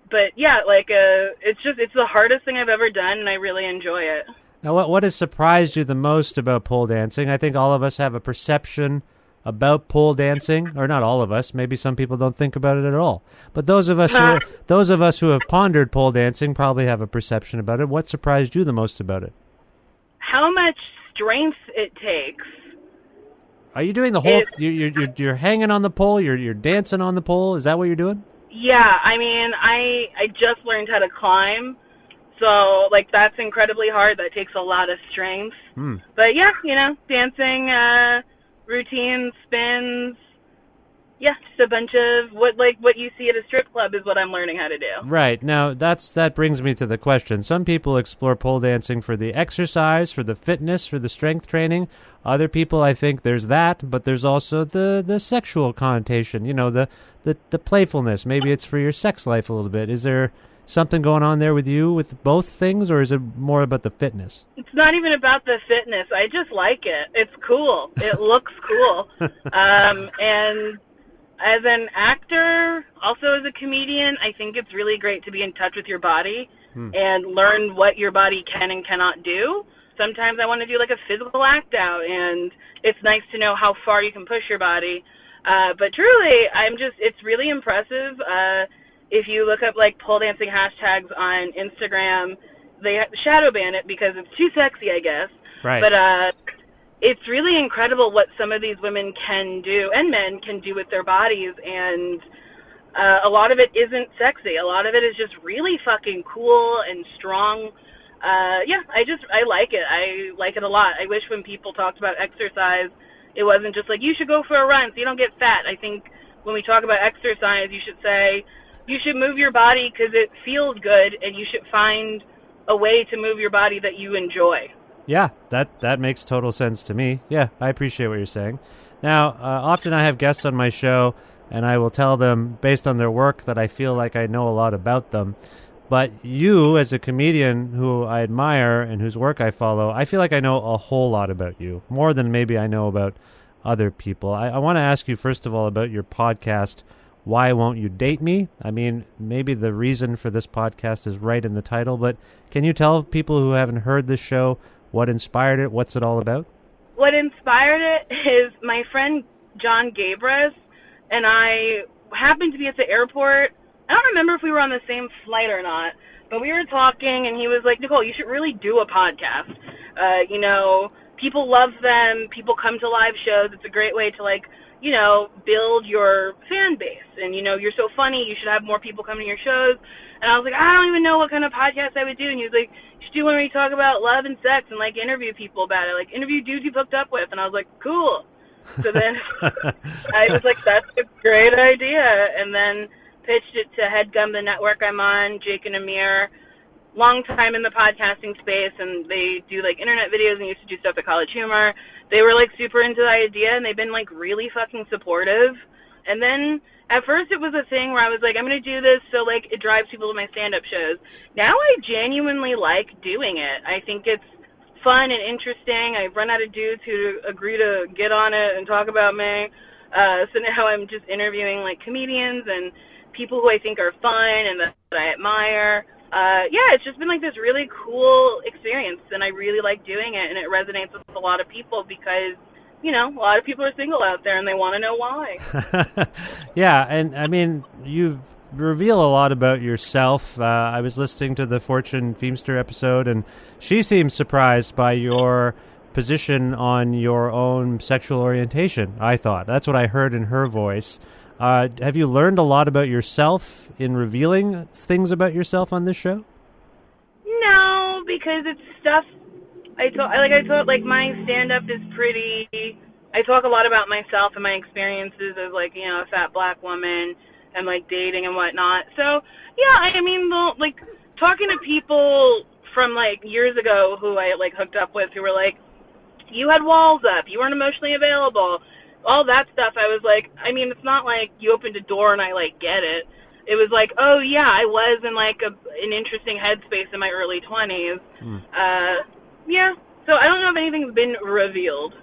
But yeah, like, it's the hardest thing I've ever done, and I really enjoy it. Now, what has surprised you the most about pole dancing? I think all of us have a perception about pole dancing, or not all of us. Maybe some people don't think about it at all. But those of us who have pondered pole dancing probably have a perception about it. What surprised you the most about it? How much strength it takes. Are you doing the whole? You're hanging on the pole. You're dancing on the pole. Is that what you're doing? Yeah, I mean, I just learned how to climb. So, like, that's incredibly hard. That takes a lot of strength. But, yeah, dancing, routines, spins. Yeah, just a bunch of what you see at a strip club is what I'm learning how to do. Right. Now, that brings me to the question. Some people explore pole dancing for the exercise, for the fitness, for the strength training. Other people, I think there's that, but there's also the sexual connotation, the playfulness. Maybe it's for your sex life a little bit. Is there something going on there with you with both things, or is it more about the fitness? It's not even about the fitness. I just like it. It's cool. It looks cool. And as an actor, also as a comedian, I think it's really great to be in touch with your body and learn what your body can and cannot do. Sometimes I want to do like a physical act out, and it's nice to know how far you can push your body. But truly, it's really impressive. If you look up like pole dancing hashtags on Instagram, they shadow ban it because it's too sexy, I guess. Right. But it's really incredible what some of these women can do and men can do with their bodies, and a lot of it isn't sexy. A lot of it is just really fucking cool and strong. Yeah, I like it. I like it a lot. I wish when people talked about exercise, it wasn't just like, you should go for a run so you don't get fat. I think when we talk about exercise, you should say, you should move your body because it feels good, and you should find a way to move your body that you enjoy. Yeah, that makes total sense to me. Yeah, I appreciate what you're saying. Now, often I have guests on my show, and I will tell them, based on their work, that I feel like I know a lot about them. But you, as a comedian who I admire and whose work I follow, I feel like I know a whole lot about you, more than maybe I know about other people. I want to ask you, first of all, about your podcast, Why Won't You Date Me? I mean, maybe the reason for this podcast is right in the title, but can you tell people who haven't heard this show what inspired it? What's it all about? What inspired it is my friend John Gabris and I happened to be at the airport. I don't remember if we were on the same flight or not, but we were talking, and he was like, Nicole, you should really do a podcast. People love them. People come to live shows. It's a great way to, build your fan base. And, you're so funny. You should have more people come to your shows. And I was like, I don't even know what kind of podcast I would do. And he was like, you should do one where you talk about love and sex and, interview people about it. Interview dudes you've hooked up with. And I was like, cool. So then I was like, that's a great idea. And then pitched it to HeadGum, the network I'm on, Jake and Amir, long time in the podcasting space, and they do internet videos and used to do stuff at College Humor. They were super into the idea, and they've been really fucking supportive. And then at first it was a thing where I was like, I'm going to do this so it drives people to my stand-up shows. Now I genuinely like doing it. I think it's fun and interesting. I've run out of dudes who agree to get on it and talk about me. So now I'm just interviewing comedians and people who I think are fun and that I admire. It's just been this really cool experience, and I really like doing it, and it resonates with a lot of people because, a lot of people are single out there and they want to know why. Yeah, and I mean, you reveal a lot about yourself. I was listening to the Fortune Feimster episode, and she seemed surprised by your position on your own sexual orientation, I thought. That's what I heard in her voice. Have you learned a lot about yourself in revealing things about yourself on this show? No, because it's stuff I thought my stand-up is pretty. I talk a lot about myself and my experiences as a fat black woman and dating and whatnot. So yeah, I mean, talking to people from years ago who I hooked up with who were you had walls up, you weren't emotionally available. all that stuff, I was like, I mean, it's not like you opened a door and I like get it. It was like, oh yeah, I was in like an interesting headspace in my early 20s. Yeah. So I don't know if anything's been revealed.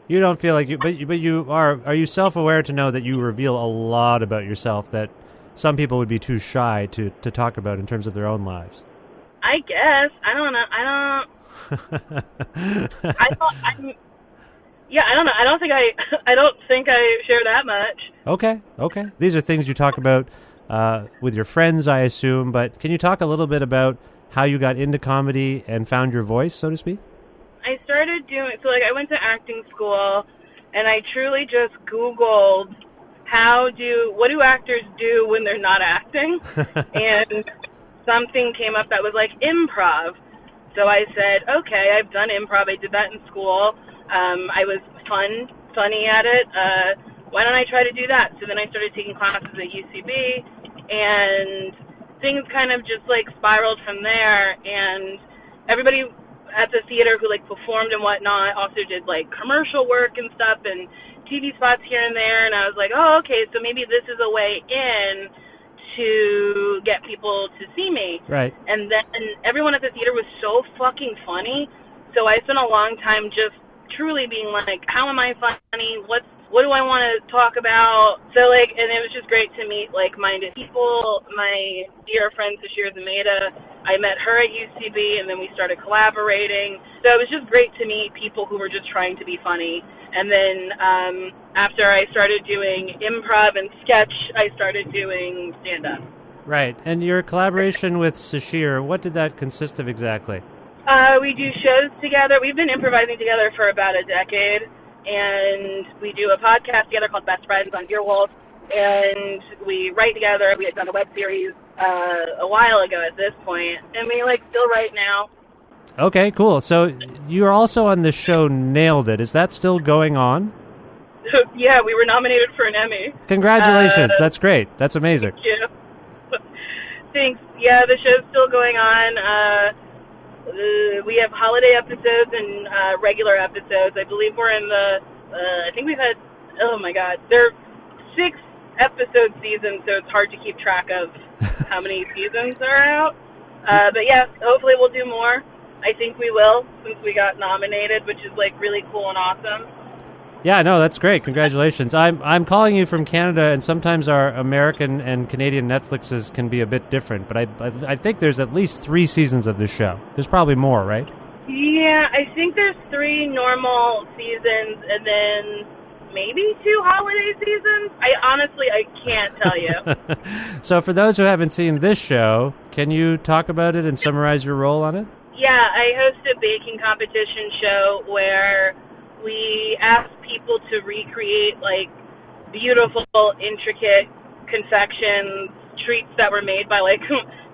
You don't feel like but you are you self-aware to know that you reveal a lot about yourself that some people would be too shy to talk about in terms of their own lives? I guess. I don't know. I don't know. I don't think I share that much. Okay. These are things you talk about with your friends, I assume, but can you talk a little bit about how you got into comedy and found your voice, so to speak? I started doing, so like I went to acting school, and I truly just Googled what do actors do when they're not acting? And something came up that was like improv. So I said, okay, I've done improv. I did that in school. I was funny at it. Why don't I try to do that? So then I started taking classes at UCB, and things kind of just like spiraled from there. And everybody at the theater who like performed and whatnot also did like commercial work and stuff and TV spots here and there. And I was like, oh, okay, so maybe this is a way in to get people to see me. Right. And then everyone at the theater was so fucking funny. So I spent a long time just truly being like, how am I funny? What do I want to talk about? So like, and it was just great to meet like-minded people. My dear friend Sashir Zameda, I met her at UCB, and then we started collaborating. So it was just great to meet people who were just trying to be funny. And then after I started doing improv and sketch, I started doing stand-up. Right. And your collaboration with Sashir, what did that consist of exactly? We do shows together. We've been improvising together for about a decade, and we do a podcast together called Best Friends on Earwolf, and we write together. We had done a web series a while ago at this point, and we still write now. Okay, cool. So you're also on the show Nailed It. Is that still going on? Yeah, we were nominated for an Emmy. Congratulations. That's great. That's amazing. Thank you. Thanks. Yeah, the show's still going on. We have holiday episodes and regular episodes. I believe we're in the, I think we've had, oh my God, there are 6 episode seasons, so it's hard to keep track of how many seasons are out. But yeah, hopefully we'll do more. I think we will, since we got nominated, which is really cool and awesome. Yeah, no, that's great. Congratulations. I'm calling you from Canada, and sometimes our American and Canadian Netflixes can be a bit different, but I think there's at least 3 seasons of this show. There's probably more, right? Yeah, I think there's 3 normal seasons, and then maybe 2 holiday seasons. I can't tell you. So for those who haven't seen this show, can you talk about it and summarize your role on it? Yeah, I host a baking competition show where we ask people to recreate beautiful, intricate confections, treats that were made by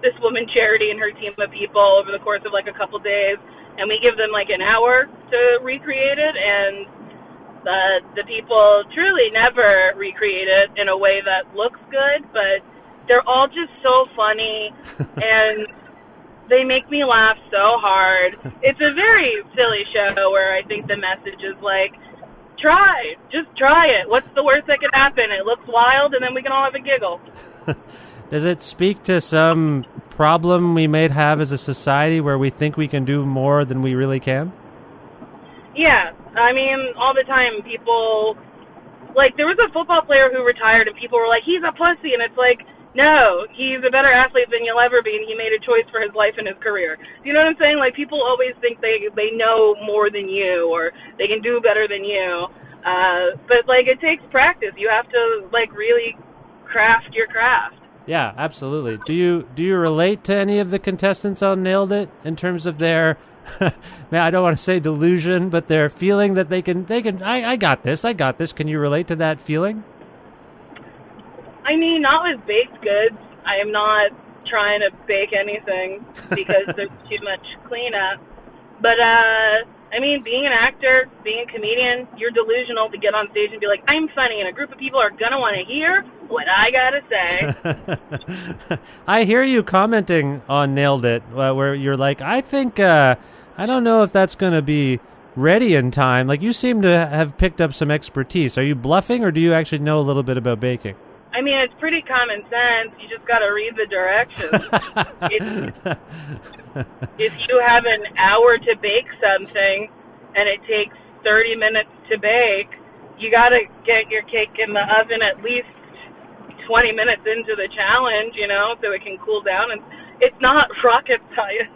this woman Charity and her team of people over the course of a couple days, and we give them an hour to recreate it, and the people truly never recreate it in a way that looks good, but they're all just so funny and they make me laugh so hard. It's a very silly show where I think the message is just try it. What's the worst that could happen? It looks wild, and then we can all have a giggle. Does it speak to some problem we may have as a society where we think we can do more than we really can? Yeah. I mean, all the time, people, there was a football player who retired, and people were like, he's a pussy, and it's no, he's a better athlete than you'll ever be, and he made a choice for his life and his career. Do you know what I'm saying? People always think they know more than you, or they can do better than you. But it takes practice. You have to really craft your craft. Yeah, absolutely. Do you relate to any of the contestants on Nailed It in terms of their, man, I don't want to say delusion, but their feeling that they can. I got this. Can you relate to that feeling? I mean, not with baked goods. I am not trying to bake anything because there's too much cleanup. But, I mean, being an actor, being a comedian, you're delusional to get on stage and be like, I'm funny, and a group of people are going to want to hear what I got to say. I hear you commenting on Nailed It, where you're like, I think, I don't know if that's going to be ready in time. Like, you seem to have picked up some expertise. Are you bluffing, or do you actually know a little bit about baking? I mean, it's pretty common sense. You just got to read the directions. If you have an hour to bake something and it takes 30 minutes to bake, you got to get your cake in the oven at least 20 minutes into the challenge, so it can cool down. And it's not rocket science.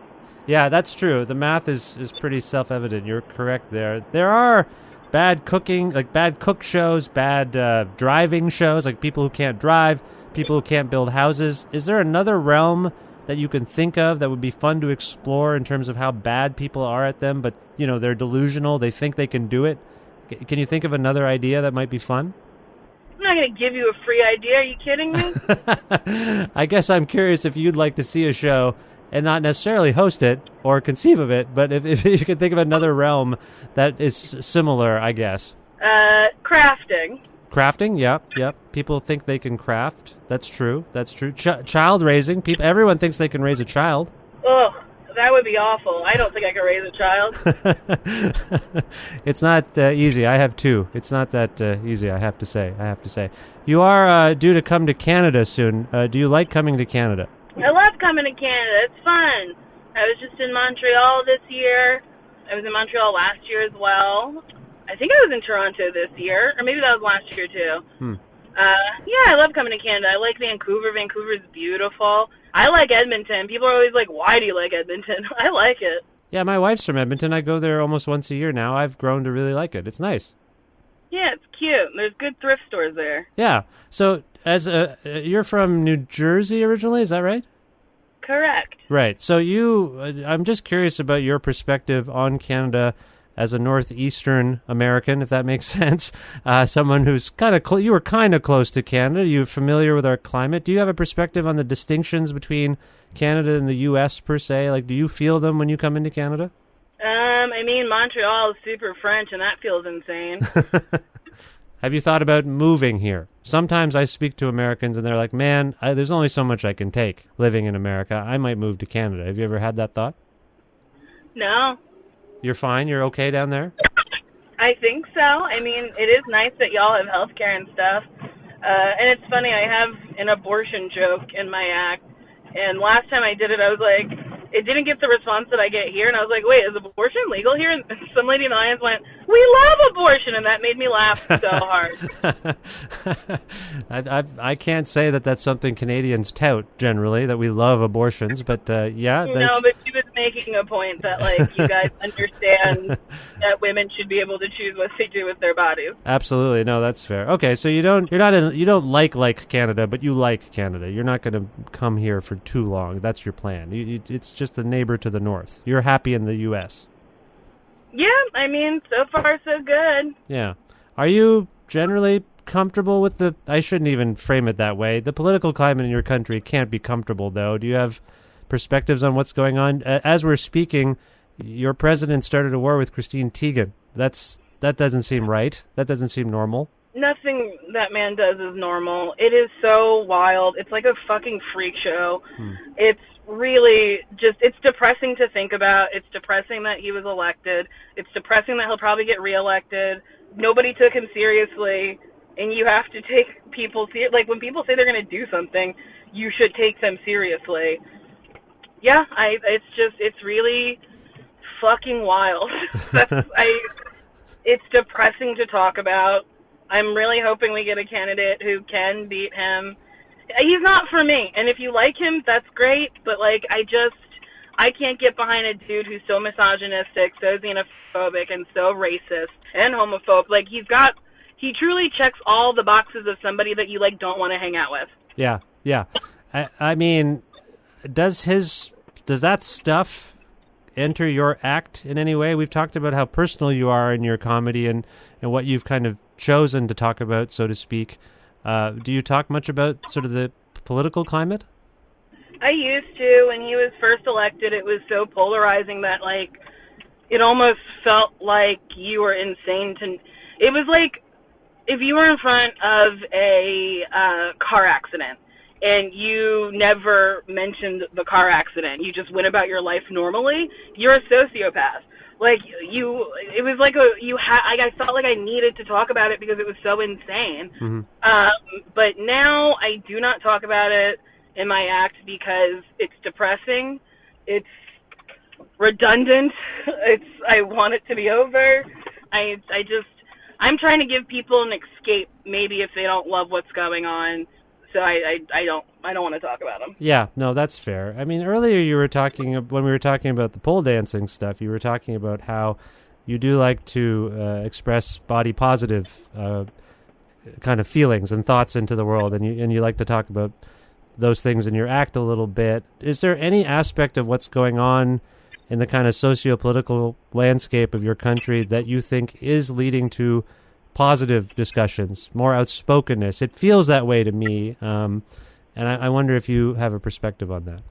Yeah, that's true. The math is pretty self-evident. You're correct there. There are bad cooking, like bad cook shows, bad driving shows, like people who can't drive, people who can't build houses. Is there another realm that you can think of that would be fun to explore in terms of how bad people are at them, but, they're delusional, they think they can do it? Can you think of another idea that might be fun? I'm not going to give you a free idea. Are you kidding me? I guess I'm curious if you'd like to see a show and not necessarily host it or conceive of it, but if you could think of another realm that is similar, I guess. Crafting. Crafting, yep. People think they can craft. That's true. Child raising. Everyone thinks they can raise a child. Ugh, that would be awful. I don't think I could raise a child. It's not easy. I have two. It's not that easy, I have to say. You are due to come to Canada soon. Do you like coming to Canada? I love coming to Canada. It's fun. I was just in Montreal this year. I was in Montreal last year as well. I think I was in Toronto this year, or maybe that was last year too. Yeah, I love coming to Canada. I like Vancouver. Vancouver's beautiful. I like Edmonton. People are always like, why do you like Edmonton? I like it. Yeah, my wife's from Edmonton. I go there almost once a year now. I've grown to really like it. It's nice. Yeah, it's cute. There's good thrift stores there. Yeah. So, you're from New Jersey originally, is that right? Correct. Right. So I'm just curious about your perspective on Canada as a northeastern American, if that makes sense. Someone who's you were kind of close to Canada. You're familiar with our climate. Do you have a perspective on the distinctions between Canada and the U.S. per se? Like, do you feel them when you come into Canada? I mean, Montreal is super French, and that feels insane. Have you thought about moving here? Sometimes I speak to Americans, and they're like, man, there's only so much I can take living in America. I might move to Canada. Have you ever had that thought? No. You're fine? You're okay down there? I think so. I mean, it is nice that y'all have healthcare and stuff. And it's funny, I have an abortion joke in my act. And last time I did it, I was like, it didn't get the response that I get here. And I was like, wait, is abortion legal here? And some lady in the audience went, we love abortion. And that made me laugh so hard. I can't say that that's something Canadians tout generally, that we love abortions. But yeah. No, but she was making a point that, like, you guys understand that women should be able to choose what they do with their bodies. Absolutely. No, that's fair. Okay, so you don't like Canada, but you like Canada. You're not going to come here for too long. That's your plan. It's just a neighbor to the north. You're happy in the U.S. Yeah, I mean, so far so good. Yeah. Are you generally comfortable with I shouldn't even frame it that way. The political climate in your country can't be comfortable, though. Do you have perspectives on what's going on? As we're speaking, your president started a war with Christine Teigen. That doesn't seem right. That doesn't seem normal. Nothing that man does is normal. It is so wild. It's like a fucking freak show. It's really just, it's depressing to think about. It's depressing that he was elected. It's depressing that he'll probably get reelected. Nobody took him seriously, and you have to take people seriously. Like, when people say they're going to do something, you should take them seriously. Yeah, it's really fucking wild. It's depressing to talk about. I'm really hoping we get a candidate who can beat him. He's not for me, and if you like him, that's great, but, like, I can't get behind a dude who's so misogynistic, so xenophobic, and so racist, and homophobic. Like, he truly checks all the boxes of somebody that you, like, don't want to hang out with. Yeah. I mean, does that stuff enter your act in any way? We've talked about how personal you are in your comedy and what you've kind of chosen to talk about, so to speak. Do you talk much about sort of the political climate? I used to. When he was first elected, it was so polarizing that, like, it almost felt like you were insane to... It was like if you were in front of a car accident and you never mentioned the car accident, you just went about your life normally, you're a sociopath. Like it was like I felt like I needed to talk about it because it was so insane. But now I do not talk about it in my act because it's depressing. It's redundant. I want it to be over. I'm trying to give people an escape, maybe if they don't love what's going on. So I don't want to talk about them. Yeah, no, that's fair. I mean, earlier when we were talking about the pole dancing stuff, you were talking about how you do like to express body positive kind of feelings and thoughts into the world, and you like to talk about those things in your act a little bit. Is there any aspect of what's going on in the kind of socio-political landscape of your country that you think is leading to positive discussions, more outspokenness? It feels that way to me, and I wonder if you have a perspective on that.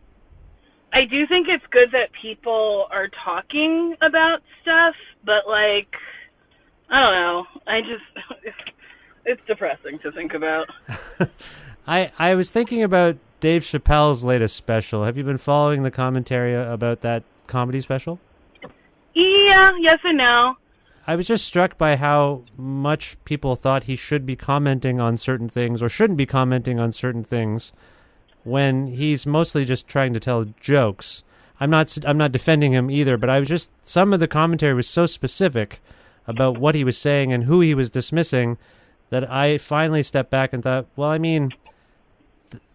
I do think it's good that people are talking about stuff, but, like, I don't know. It's depressing to think about. I was thinking about Dave Chappelle's latest special. Have you been following the commentary about that comedy special? Yeah, yes and no. I was just struck by how much people thought he should be commenting on certain things or shouldn't be commenting on certain things when he's mostly just trying to tell jokes. I'm not defending him either, but some of the commentary was so specific about what he was saying and who he was dismissing that I finally stepped back and thought, well, I mean,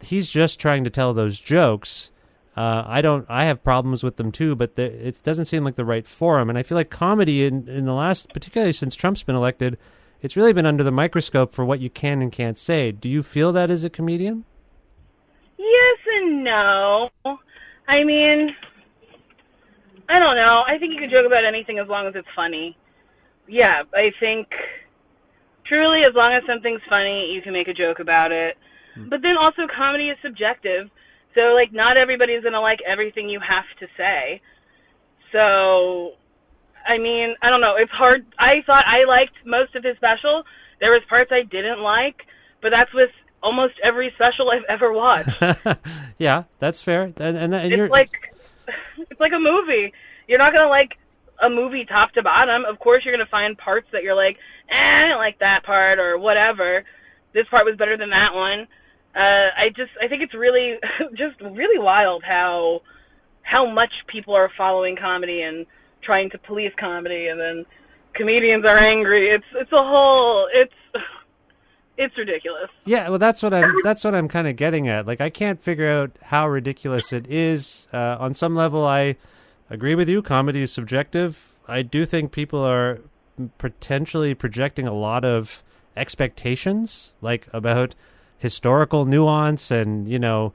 he's just trying to tell those jokes. I have problems with them too, but it doesn't seem like the right forum. And I feel like comedy in the last, particularly since Trump's been elected, it's really been under the microscope for what you can and can't say. Do you feel that as a comedian? Yes and no. I mean, I don't know. I think you can joke about anything as long as it's funny. Yeah, I think truly as long as something's funny, you can make a joke about it. But then also comedy is subjective. So, like, not everybody's going to like everything you have to say. So, I mean, I don't know. It's hard. I thought I liked most of his special. There was parts I didn't like, but that's with almost every special I've ever watched. Yeah, that's fair. And it's like a movie. You're not going to like a movie top to bottom. Of course, you're going to find parts that you're like, I didn't like that part or whatever. This part was better than that one. I think it's really, just really wild how much people are following comedy and trying to police comedy, and then comedians are angry. It's ridiculous. Yeah, well, that's what I'm kind of getting at. Like, I can't figure out how ridiculous it is. On some level, I agree with you. Comedy is subjective. I do think people are potentially projecting a lot of expectations, like about historical nuance and, you know,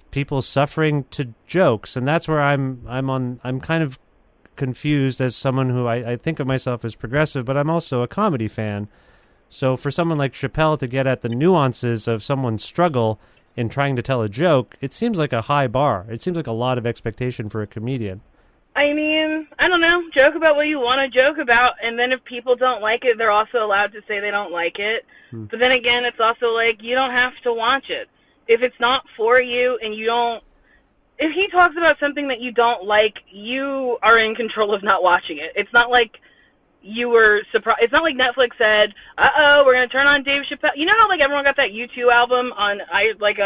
people suffering to jokes, and that's where I'm kind of confused as someone who I think of myself as progressive, but I'm also a comedy fan. So for someone like Chappelle to get at the nuances of someone's struggle in trying to tell a joke, it seems like a high bar. It seems like a lot of expectation for a comedian. I mean, I don't know. Joke about what you want to joke about, and then if people don't like it, they're also allowed to say they don't like it. But then again, it's also like, you don't have to watch it. If it's not for you and you don't... If he talks about something that you don't like, you are in control of not watching it. It's not like you were surprised. It's not like Netflix said, uh-oh, we're going to turn on Dave Chappelle. You know how, like, everyone got that U2 album on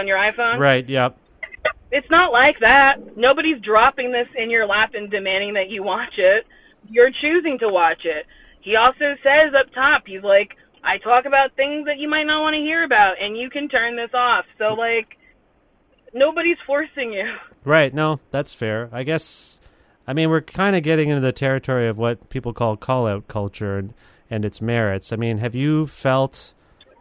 your iPhone? Right, yep. It's not like that. Nobody's dropping this in your lap and demanding that you watch it. You're choosing to watch it. He also says up top, he's like, I talk about things that you might not want to hear about, and you can turn this off. So, like, nobody's forcing you. Right, no, that's fair. I guess, I mean, we're kind of getting into the territory of what people call callout culture and its merits. I mean, have you felt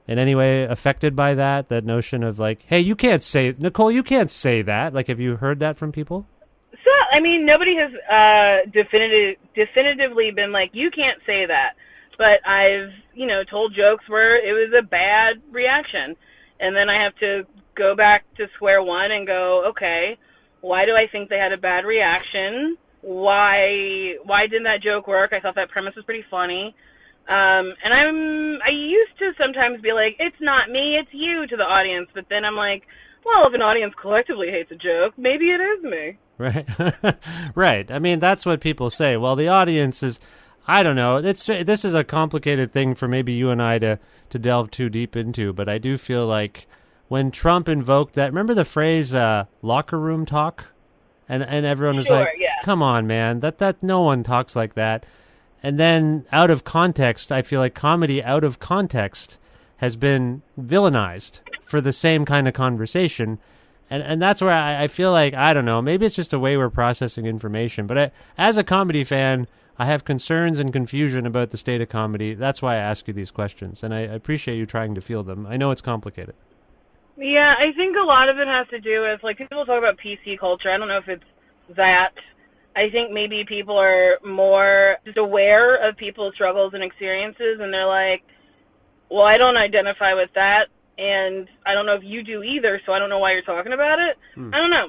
in any way affected by that notion of like, hey, you can't say, Nicole, you can't say that? Like, have you heard that from people? So, I mean, nobody has definitively been like, you can't say that. But I've, told jokes where it was a bad reaction. And then I have to go back to square one and go, okay, why do I think they had a bad reaction? Why didn't that joke work? I thought that premise was pretty funny. And I used to sometimes be like, it's not me, it's you, to the audience. But then I'm like, well, if an audience collectively hates a joke, maybe it is me. Right. Right. I mean, that's what people say. Well, the audience is, I don't know. This is a complicated thing for maybe you and I to delve too deep into, but I do feel like when Trump invoked that, remember the phrase locker room talk? And everyone was like, yeah. Come on, man, that no one talks like that. And then out of context, I feel like comedy out of context has been villainized for the same kind of conversation. And that's where I feel like, I don't know, maybe it's just a way we're processing information. But as a comedy fan, I have concerns and confusion about the state of comedy. That's why I ask you these questions. And I appreciate you trying to field them. I know it's complicated. Yeah, I think a lot of it has to do with, like, people talk about PC culture. I don't know if it's that. I think maybe people are more just aware of people's struggles and experiences, and they're like, well, I don't identify with that, and I don't know if you do either, so I don't know why you're talking about it. I don't know.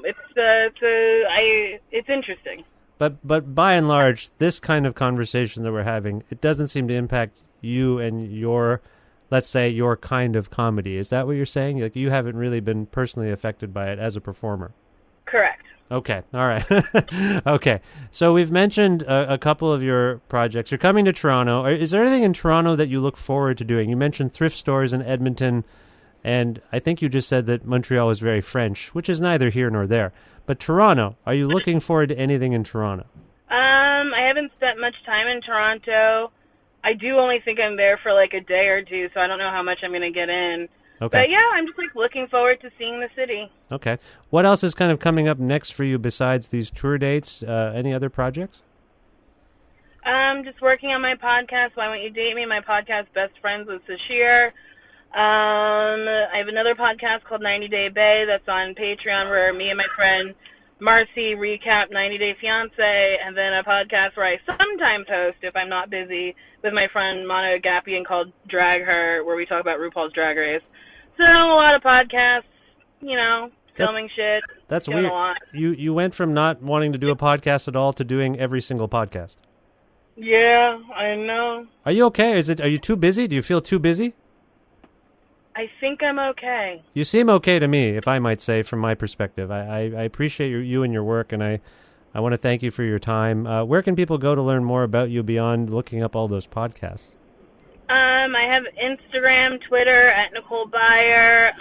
It's interesting. But by and large, this kind of conversation that we're having, it doesn't seem to impact you and your, let's say, your kind of comedy. Is that what you're saying? Like, you haven't really been personally affected by it as a performer? Correct. Okay. All right. Okay. So we've mentioned a couple of your projects. You're coming to Toronto. Is there anything in Toronto that you look forward to doing? You mentioned thrift stores in Edmonton, and I think you just said that Montreal is very French, which is neither here nor there. But Toronto, are you looking forward to anything in Toronto? I haven't spent much time in Toronto. I do only think I'm there for like a day or two, so I don't know how much I'm going to get in. Okay. But yeah, I'm just like looking forward to seeing the city. Okay. What else is kind of coming up next for you besides these tour dates? Any other projects? Just working on my podcast, Why Won't You Date Me? My podcast, Best Friends with Sashir. I have another podcast called 90 Day Bay that's on Patreon where me and my friend Marcy recap 90 Day Fiancé, and then a podcast where I sometimes host, if I'm not busy, with my friend Mana Agapian called Drag Her, where we talk about RuPaul's Drag Race. So a lot of podcasts, filming shit. That's doing weird. A lot. You went from not wanting to do a podcast at all to doing every single podcast. Yeah, I know. Are you okay? Are you too busy? Do you feel too busy? I think I'm okay. You seem okay to me, if I might say, from my perspective. I appreciate you and your work, and I want to thank you for your time. Where can people go to learn more about you beyond looking up all those podcasts? I have Instagram, Twitter, at Nicole Byer.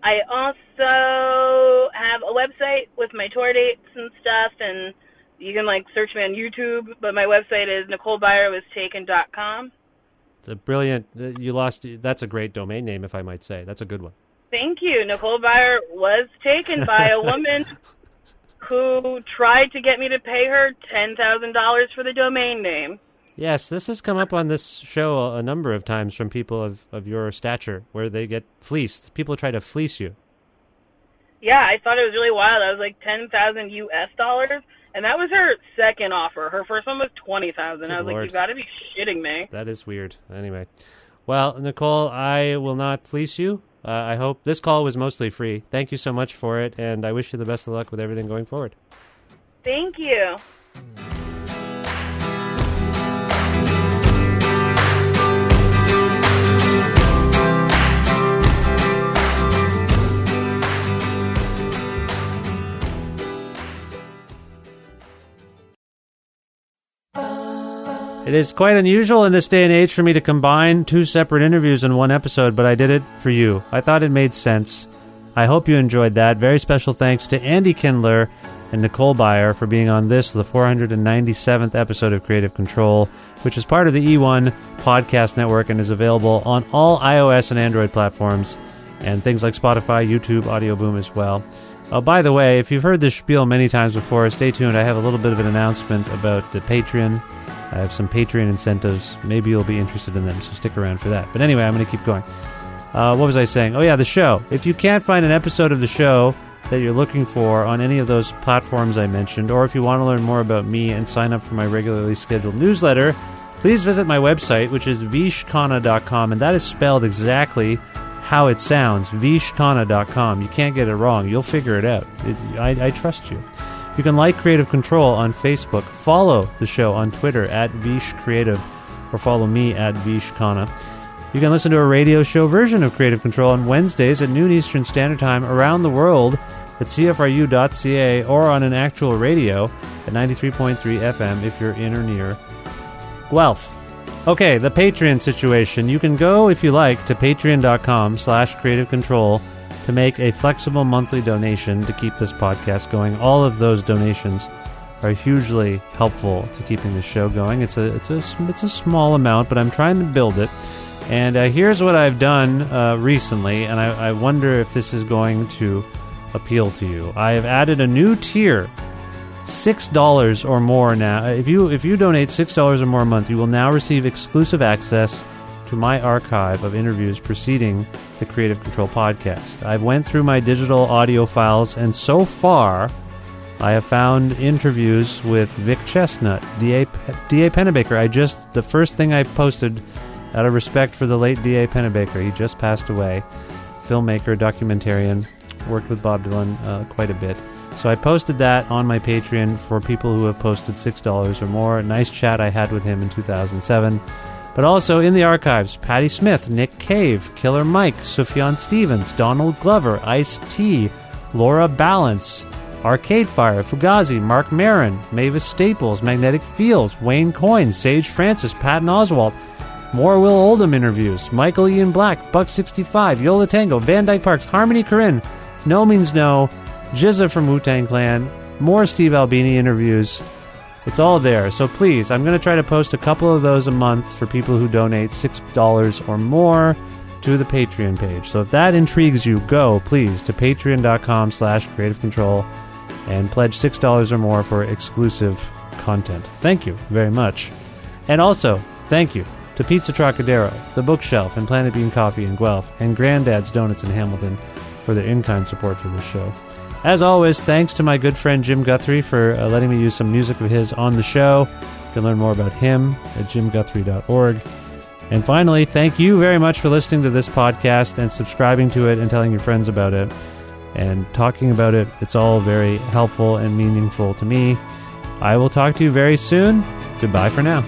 I also have a website with my tour dates and stuff, and you can, search me on YouTube, but my website is NicoleByerWasTaken.com. It's a brilliant, that's a great domain name, if I might say. That's a good one. Thank you. Nicole Byer was taken by a woman who tried to get me to pay her $10,000 for the domain name. Yes, this has come up on this show a number of times from people of your stature, where they get fleeced. People try to fleece you. Yeah, I thought it was really wild. I was like $10,000 US, and that was her second offer. Her first one was $20,000. I was like, you got to be shitting me. That is weird. Anyway, well, Nicole, I will not fleece you. I hope this call was mostly free. Thank you so much for it, and I wish you the best of luck with everything going forward. Thank you. It is quite unusual in this day and age for me to combine two separate interviews in one episode, but I did it for you. I thought it made sense. I hope you enjoyed that. Very special thanks to Andy Kindler and Nicole Byer for being on this, the 497th episode of Creative Control, which is part of the E1 podcast network and is available on all iOS and Android platforms and things like Spotify, YouTube, Audio Boom as well. By the way, if you've heard this spiel many times before, stay tuned. I have a little bit of an announcement about the Patreon. I have some Patreon incentives. Maybe you'll be interested in them, so stick around for that. But anyway, I'm going to keep going. What was I saying? Oh, yeah, the show. If you can't find an episode of the show that you're looking for on any of those platforms I mentioned, or if you want to learn more about me and sign up for my regularly scheduled newsletter, please visit my website, which is vishkhanna.com, and that is spelled exactly how it sounds, vishkhanna.com. You can't get it wrong. You'll figure it out. I trust you. You can like Creative Control on Facebook, follow the show on Twitter at VishCreative, or follow me at Vishkhanna. You can listen to a radio show version of Creative Control on Wednesdays at noon Eastern Standard Time around the world at CFRU.ca or on an actual radio at 93.3 FM if you're in or near Guelph. Okay, the Patreon situation. You can go, if you like, to patreon.com/Creative Control to make a flexible monthly donation to keep this podcast going. All of those donations are hugely helpful to keeping the show going. It's a small amount, but I'm trying to build it. And here's what I've done recently, and I wonder if this is going to appeal to you. I have added a new tier, $6 or more now. If you donate $6 or more a month, you will now receive exclusive access to my archive of interviews preceding the Creative Control podcast. I've went through my digital audio files, and so far I have found interviews with Vic Chestnut, D.A. Pennebaker. The first thing I posted out of respect for the late D.A. Pennebaker, he just passed away, filmmaker, documentarian, worked with Bob Dylan quite a bit. So I posted that on my Patreon for people who have posted $6 or more. A nice chat I had with him in 2007. But also in the archives, Patti Smith, Nick Cave, Killer Mike, Sufjan Stevens, Donald Glover, Ice-T, Laura Balance, Arcade Fire, Fugazi, Mark Maron, Mavis Staples, Magnetic Fields, Wayne Coyne, Sage Francis, Patton Oswalt, more Will Oldham interviews, Michael Ian Black, Buck65, Yola Tango, Van Dyke Parks, Harmony Korine, No Means No, Jizza from Wu-Tang Clan, more Steve Albini interviews. It's all there. So please, I'm going to try to post a couple of those a month for people who donate $6 or more to the Patreon page. So if that intrigues you, go, please, to patreon.com/Creative Control and pledge $6 or more for exclusive content. Thank you very much. And also, thank you to Pizza Trokadero, The Bookshelf, and Planet Bean Coffee in Guelph, and Grandad's Donuts in Hamilton for their in-kind support for this show. As always, thanks to my good friend Jim Guthrie for letting me use some music of his on the show. You can learn more about him at jimguthrie.org. And finally, thank you very much for listening to this podcast and subscribing to it and telling your friends about it and talking about it. It's all very helpful and meaningful to me. I will talk to you very soon. Goodbye for now.